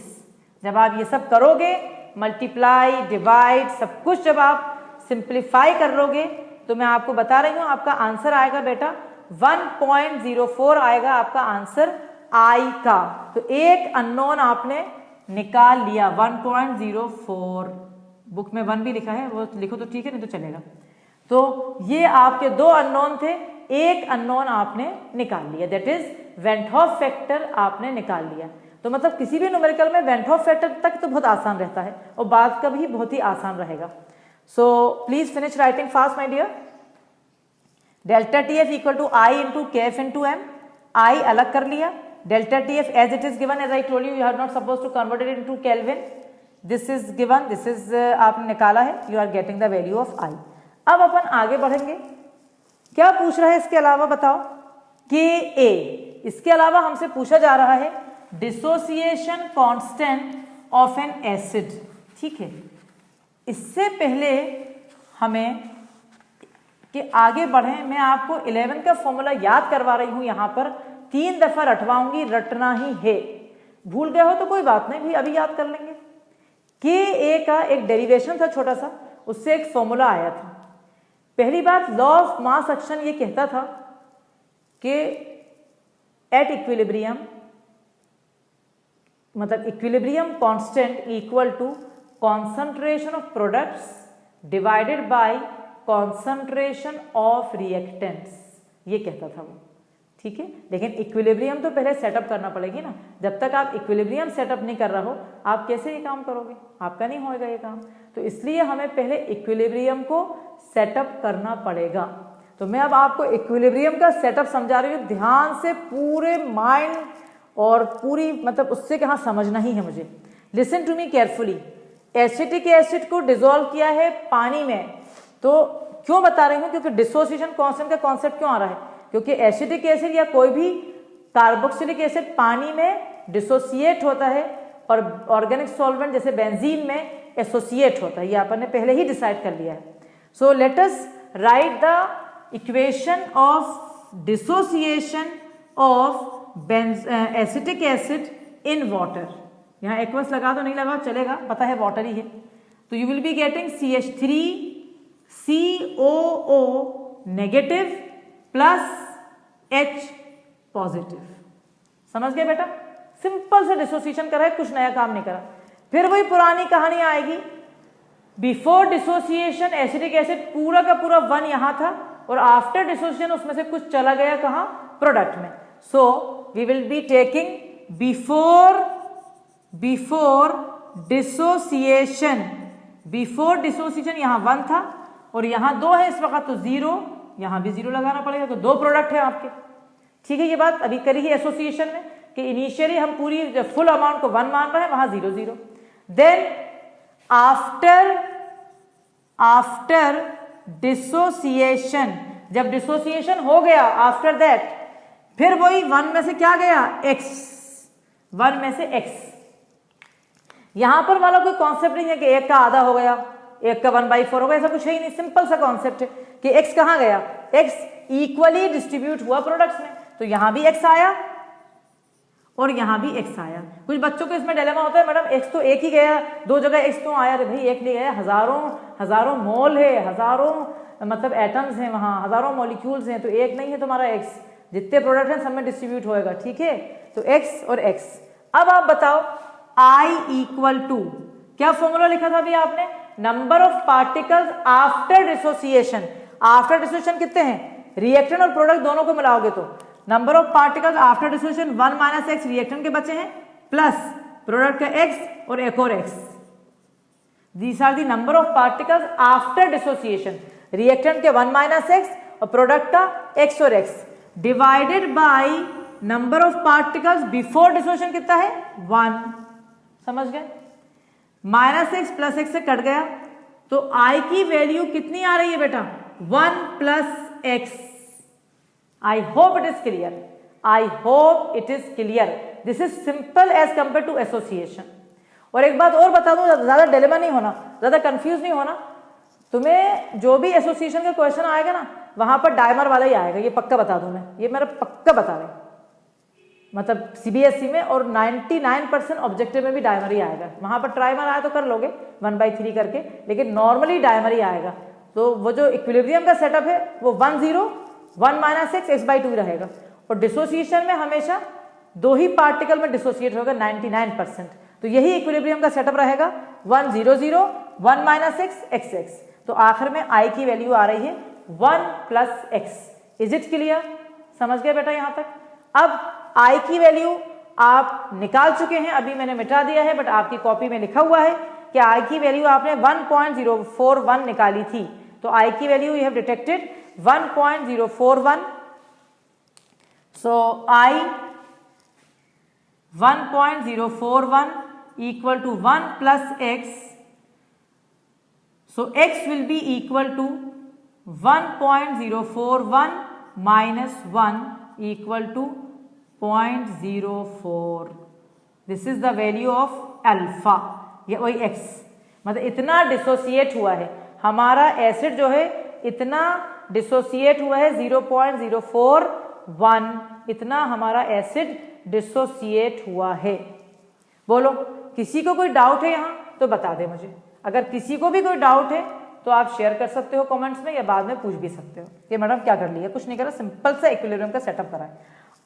जब आप ये सब करोगे, multiply divide सब कुछ जब आप सिंप्लीफाई कर लोगे, तो मैं आपको बता रही हूं आपका आंसर आएगा बेटा 1.04 आएगा आपका आंसर आई का। तो एक अननोन आपने निकाल लिया 1.04, बुक में 1 भी लिखा है, वो लिखो तो ठीक है, नहीं तो चलेगा। तो ये आपके 2 अननोन थे, एक अननोन आपने निकाल लिया, that is went Hoff factor आपने निकाल लिया। तो मतलब किसी भी न्यूमेरिकल में वेंट हॉफ फैक्टर तक तो बहुत आसान रहता है और बाद का भी बहुत ही आसान रहेगा। So please finish writing fast my dear. Delta TF equal to I into KF into m, i अलग कर लिया, delta TF as it is given, as I told you, you are not suppose to convert it into kelvin, this is given, this is आपने निकाला है, you are getting the value of i. अब अपन आगे बढ़ेंगे, क्या पूछ रहा है इसके अलावा बताओ, के ए। इसके अलावा हमसे पूछा जा रहा है dissociation constant of an acid, ठीक है। इससे पहले हमें कि आगे बढ़े, मैं आपको 11 का फॉर्मूला याद करवा रही हूं, यहां पर 3 दफा रटवाऊंगी, रटना ही है। भूल गए हो तो कोई बात नहीं, भी अभी याद कर लेंगे। के ए का एक डेरिवेशन था छोटा सा, उससे एक फॉर्मूला आया था। पहली बात, लॉ ऑफ मास एक्शन ये कहता था कि एट इक्विलिब्रियम, मतलब equilibrium constant equal to concentration of products divided by concentration of reactants, ये कहता था वो, ठीक है। लेकिन इक्विलिब्रियम तो पहले सेटअप करना पड़ेगी ना, जब तक आप इक्विलिब्रियम सेटअप नहीं कर रहे हो आप कैसे ये काम करोगे, आपका नहीं होएगा ये काम। तो इसलिए हमें पहले इक्विलिब्रियम को सेटअप करना पड़ेगा। तो मैं अब आपको इक्विलिब्रियम का सेटअप समझा रही हूँ, ध्यान से पूरे माइंड और पूरी मतलब उससे कहाँ समझना ही है मुझे। Listen to me carefully. Acetic acid को डिसॉल्व किया है पानी में, तो क्यों बता रही हूँ, क्योंकि डिसोसिएशन कांस्टेंट का कॉन्सेप्ट क्यों आ रहा है, क्योंकि एसिटिक एसिड या कोई भी कार्बोक्सिलिक एसिड पानी में डिसोसिएट होता है और ऑर्गेनिक सॉल्वेंट जैसे बेंजीन में एसोसिएट होता है, ये आपने पहले ही डिसाइड कर लिया है। So let us right the equation of dissociation of acetic acid in water. यहाँ एक्वस लगा दो, नहीं लगा चलेगा, पता है वाटर ही है। तो you will be getting CH3COO negative plus H positive. समझ गए बेटा, सिंपल से डिसोसिएशन करा है, कुछ नया काम नहीं करा। फिर वही पुरानी कहानी आएगी, बिफोर डिसोसिएशन एसिटिक एसिड पूरा का पूरा 1 यहां था और आफ्टर डिसोसिएशन उसमें से कुछ चला गया कहां, प्रोडक्ट में। So we will be taking before dissociation before dissociation यहाँ 1 था और यहाँ 2 है इस वक्त, तो 0, यहाँ भी 0 लगाना पड़ेगा, तो 2 प्रोडक्ट है आपके। ठीक है, ये बात अभी करी है एसोसिएशन में कि इनिशियली हम पूरी फुल अमाउंट को 1 मान रहे हैं, वहां 0 0। देन आफ्टर डिसोसिएशन, जब डिसोसिएशन हो गया आफ्टर दैट, फिर वही 1 में से क्या गया, x, 1 में से x। यहां पर वाला कोई कॉन्सेप्ट नहीं है कि 1 का आधा हो गया, 1 का 1/4 हो गया, ऐसा कुछ है ही नहीं। सिंपल सा कॉन्सेप्ट है कि x कहां गया, x इक्वली डिस्ट्रीब्यूट हुआ प्रोडक्ट्स में, तो यहां भी x आया और यहां भी x आया। कुछ बच्चों को इसमें डिलेमा होता है, मैडम x तो एक ही गया, 2 जगह x क्यों आया? अरे भाई एक नहीं गया, हजारों मोल है, हजारों मतलब एटम्स हैं वहां, हजारों मॉलिक्यूल्स हैं, तो एक नहीं है तुम्हारा x, जितने प्रोडक्ट हैं सब में डिस्ट्रीब्यूट होएगा। ठीक है, तो x और x। अब आप बताओ I इक्वल टू, क्या फॉर्मूला लिखा था अभी आपने, number of particles after dissociation. After dissociation कितने हैं, रिएक्टेंट और प्रोडक्ट दोनों को मिलाओगे तो number of particles after dissociation 1 minus x reactant के बचे हैं, प्लस प्रोडक्ट का x और एक और x। These are the number of particles after dissociation, reactant के 1 माइनस एक्स और प्रोडक्ट का x और x, divided by number of particles before dissociation कितना है, 1। समझ गए, माइनस एक्स प्लस एक्स से कट गया, तो I की वैल्यू कितनी आ रही है बेटा, 1 plus X. I hope it is clear, I hope it is clear. This is simple as compare to association. और एक बात और बता दूं, ज्यादा डिलेमा नहीं होना, ज्यादा कंफ्यूज नहीं होना, तुम्हें जो भी एसोसिएशन का क्वेश्चन आएगा ना, वहां पर डायमर वाला ही आएगा, ये पक्का बता दूं मैं, ये मेरा पक्का बता रहे, मतलब सीबीएसई में और 99% ऑब्जेक्टिव में भी डायमर ही आएगा। वहां पर ट्राइमर आया तो कर लोगे 1/3 करके, लेकिन नॉर्मली डायमर ही आएगा। तो वो जो इक्विलिब्रियम का सेटअप है वो 1 0 1 माइनस एक्स x/2 रहेगा, और डिसोसिएशन में हमेशा 2 ही पार्टिकल में डिसोसिएट होगा 99%। तो यही इक्विलिब्रियम का सेटअप रहेगा, 1 0 0 1 माइनस एक्स x। तो आखिर में I की वैल्यू आ रही है 1 plus x. Is it clear, समझ गए बेटा यहां तक? अब I की वैल्यू आप निकाल चुके हैं, अभी मैंने मिटा दिया है, बट आपकी कॉपी में लिखा हुआ है कि I की वैल्यू आपने 1.041 निकाली थी, तो I की value you have detected 1.041। So I 1.041 equal to 1 plus X, so x will be equal to 1.041 minus 1 equal to 0.04। This is the value of alpha, ये वही x, मतलब इतना डिसोसिएट हुआ है हमारा एसिड जो है, इतना डिसोसिएट हुआ है 0.041, इतना हमारा एसिड डिसोसिएट हुआ है। बोलो किसी को कोई डाउट है यहाँ तो बता दे मुझे, अगर किसी को भी कोई डाउट है तो आप शेयर कर सकते हो कमेंट्स में, या बाद में पूछ भी सकते हो। ये मैडम क्या कर लिया, कुछ नहीं करा, सिंपल सा इक्विलिब्रियम का सेटअप करा है।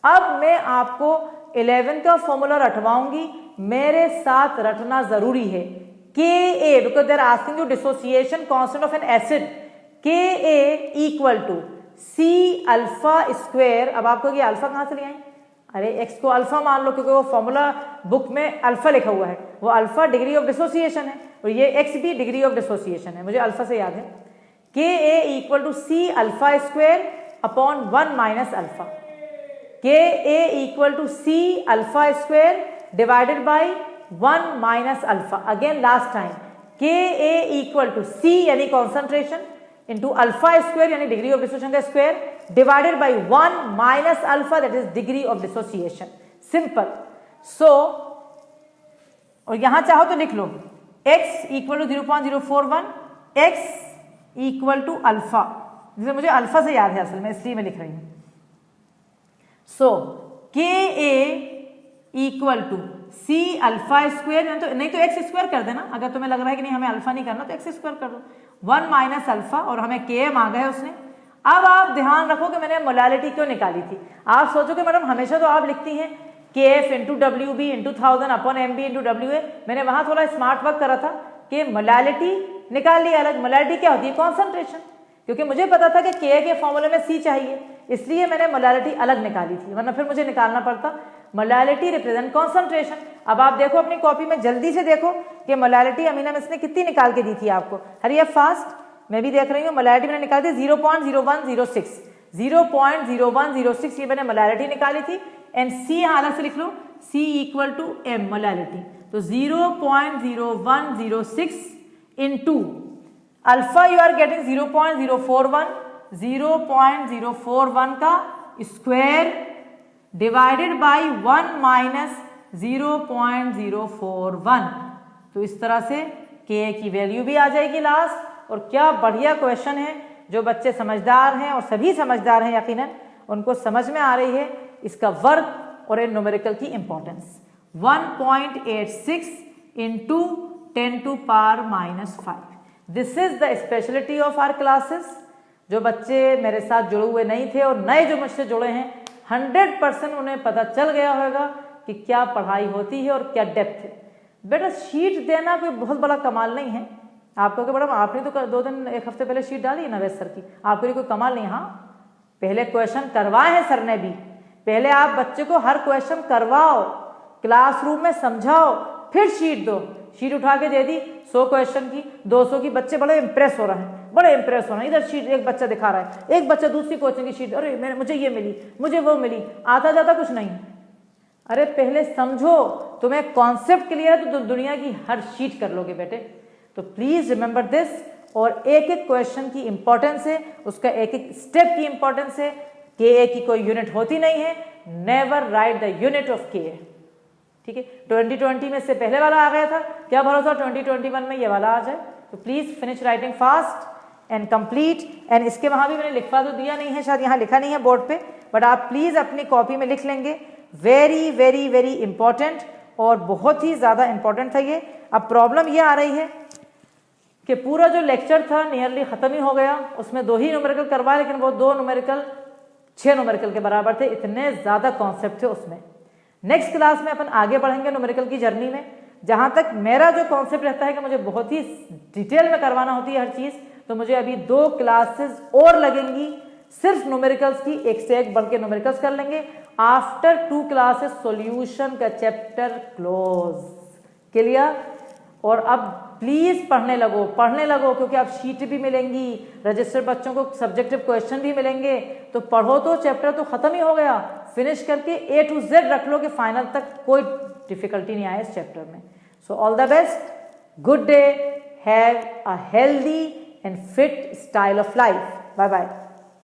अब मैं आपको 11 का फॉर्मूला रटवाऊंगी, मेरे साथ रटना जरूरी है। Ka, because they're asking you dissociation constant of an acid, Ka equal to C alpha square. अब आपको ये अल्फा कहां से ले आए, अरे x को अल्फा मान लो, क्योंकि वो फॉर्मूला बुक में अल्फा लिखा हुआ है, वो अल्फा डिग्री ऑफ डिसोसिएशन है और ये x भी डिग्री ऑफ डिसोसिएशन है, मुझे अल्फा से याद है। Ka equal to C alpha square upon 1 minus alpha, Ka equal to C alpha square divided by 1 minus alpha. Again last time, Ka equal to C यानी concentration into alpha square यानी degree of dissociation का square divided by 1 minus alpha that is degree of dissociation. Simple. So और यहां चाहो तो लिख लो x equal to 0.041, x equal to alpha, जिसे मुझे अल्फा से याद है असल में, इसलिए मैं लिख रही हूं। So Ka equal to C alpha square, नहीं तो एक्स स्क्वायर कर देना, अगर तुम्हें लग रहा है कि नहीं हमें अल्फा नहीं करना तो एक्स स्क्वायर कर दो, 1 माइनस अल्फा, और हमें Ka मांगा है उसने। अब आप ध्यान रखो कि मैंने मोलालिटी क्यों निकाली थी। आप सोचो कि मैडम हमेशा तो आप लिखती हैं Kf into WB into 1000 upon MB into WA, मैंने वहां थोड़ा स्मार्ट वर्क करा था कि मोलालिटी निकाल लिया अलग। मोलालिटी क्या होती है, कॉन्सेंट्रेशन, क्योंकि मुझे पता था कि Ka के फॉर्मूले में C चाहिए, इसलिए मैंने मोलालिटी अलग निकाली थी, वरना फिर मुझे निकालना पड़ता। Molality represent concentration. अब आप देखो अपनी कॉपी में, जल्दी से देखो कि मोलैलिटी अमीना मिस ने कितनी निकाल के दी थी आपको? हरी अप फास्ट, मैं भी देख रही हूँ। मोलैलिटी मैंने निकाली थी 0.0106, 0.0106 ये मैंने मोलैलिटी निकाली थी। एंड सी यहाँ अलग से लिख लो, C equal to M molality. तो 0.0106 into alpha you are getting 0.041, 0.041 का स्क्वायर डिवाइडेड बाई 1 माइनस 0.041। तो इस तरह से के की वैल्यू भी आ जाएगी लास्ट। और क्या बढ़िया क्वेश्चन है, जो बच्चे समझदार हैं और सभी समझदार हैं यकीनन उनको समझ में आ रही है इसका वर्क और इन न्यूमेरिकल की importance. 1.86 into 10 to power minus 5। This is the speciality of our classes. जो बच्चे मेरे साथ जुड़े हुए नहीं थे और नए जो मुझसे जुड़े हैं 100% उन्हें पता चल गया होगा कि क्या पढ़ाई होती है और क्या डेप्थ है। बेटा शीट देना कोई बहुत बड़ा कमाल नहीं है। आपको क्या मैडम आपने तो 2 दिन 1 हफ्ते पहले शीट डाली है नवेश सर की, आपके लिए कोई कमाल नहीं। हाँ, पहले क्वेश्चन करवाए हैं सर ने भी, पहले आप बच्चे को हर क्वेश्चन करवाओ, क्लासरूम में समझाओ, फिर शीट दो। शीट उठा के दे दी 100 क्वेश्चन की, 200 की, बच्चे बड़े इंप्रेस हो रहे हैं, बड़े इंप्रेस हो रहे हैं। इधर शीट एक बच्चा दिखा रहा है, एक बच्चा दूसरी क्वेश्चन की शीट, अरे मुझे ये मिली, मुझे वो मिली, आता जाता कुछ नहीं। अरे पहले समझो, तुम्हें कॉन्सेप्ट क्लियर है तो दुनिया की हर शीट कर लोगे बेटे। तो प्लीज रिमेंबर दिस। और एक एक क्वेश्चन की इंपॉर्टेंस है, उसका एक एक स्टेप की इंपॉर्टेंस है। के की कोई यूनिट होती नहीं है, never write the unit of के। ठीक है, 2020 में से पहले वाला आ गया था, क्या भरोसा 2021 में ये वाला आ जाए। तो please finish writing fast and complete. And इसके वहां भी मैंने लिखवा तो दिया नहीं है, शायद यहाँ लिखा नहीं है बोर्ड पे, बट आप प्लीज अपनी कॉपी में लिख लेंगे। वेरी वेरी वेरी इंपॉर्टेंट और बहुत ही ज्यादा इंपॉर्टेंट था ये। अब प्रॉब्लम ये आ रही है कि पूरा जो लेक्चर था नियरली खत्म ही हो गया, उसमें 2 ही न्यूमेरिकल करवाए, लेकिन वो 2 न्यूमेरिकल 6 न्यूमेरिकल के बराबर थे, इतने ज्यादा कॉन्सेप्ट थे उसमें। नेक्स्ट क्लास में अपन आगे बढ़ेंगे न्यूमेरिकल की जर्नी में। जहां तक मेरा जो कॉन्सेप्ट रहता है कि मुझे बहुत ही डिटेल में करवाना होती है हर चीज, तो मुझे अभी 2 क्लासेस और लगेंगी सिर्फ न्यूमेरिकल्स की, एक से एक बढ़ के न्यूमेरिकल्स कर लेंगे। आफ्टर 2 क्लासेस सॉल्यूशन का चैप्टर क्लोज। क्लियर? और अब प्लीज पढ़ने लगो क्योंकि अब शीट भी मिलेंगी, रजिस्टर्ड बच्चों को सब्जेक्टिव क्वेश्चन भी मिलेंगे। तो पढ़ो, तो चैप्टर तो खत्म ही हो गया, फिनिश करके A to Z रख लो कि फाइनल तक कोई डिफिकल्टी नहीं आए इस चैप्टर में। So all the best, good day, have a healthy and fit style of life. Bye bye.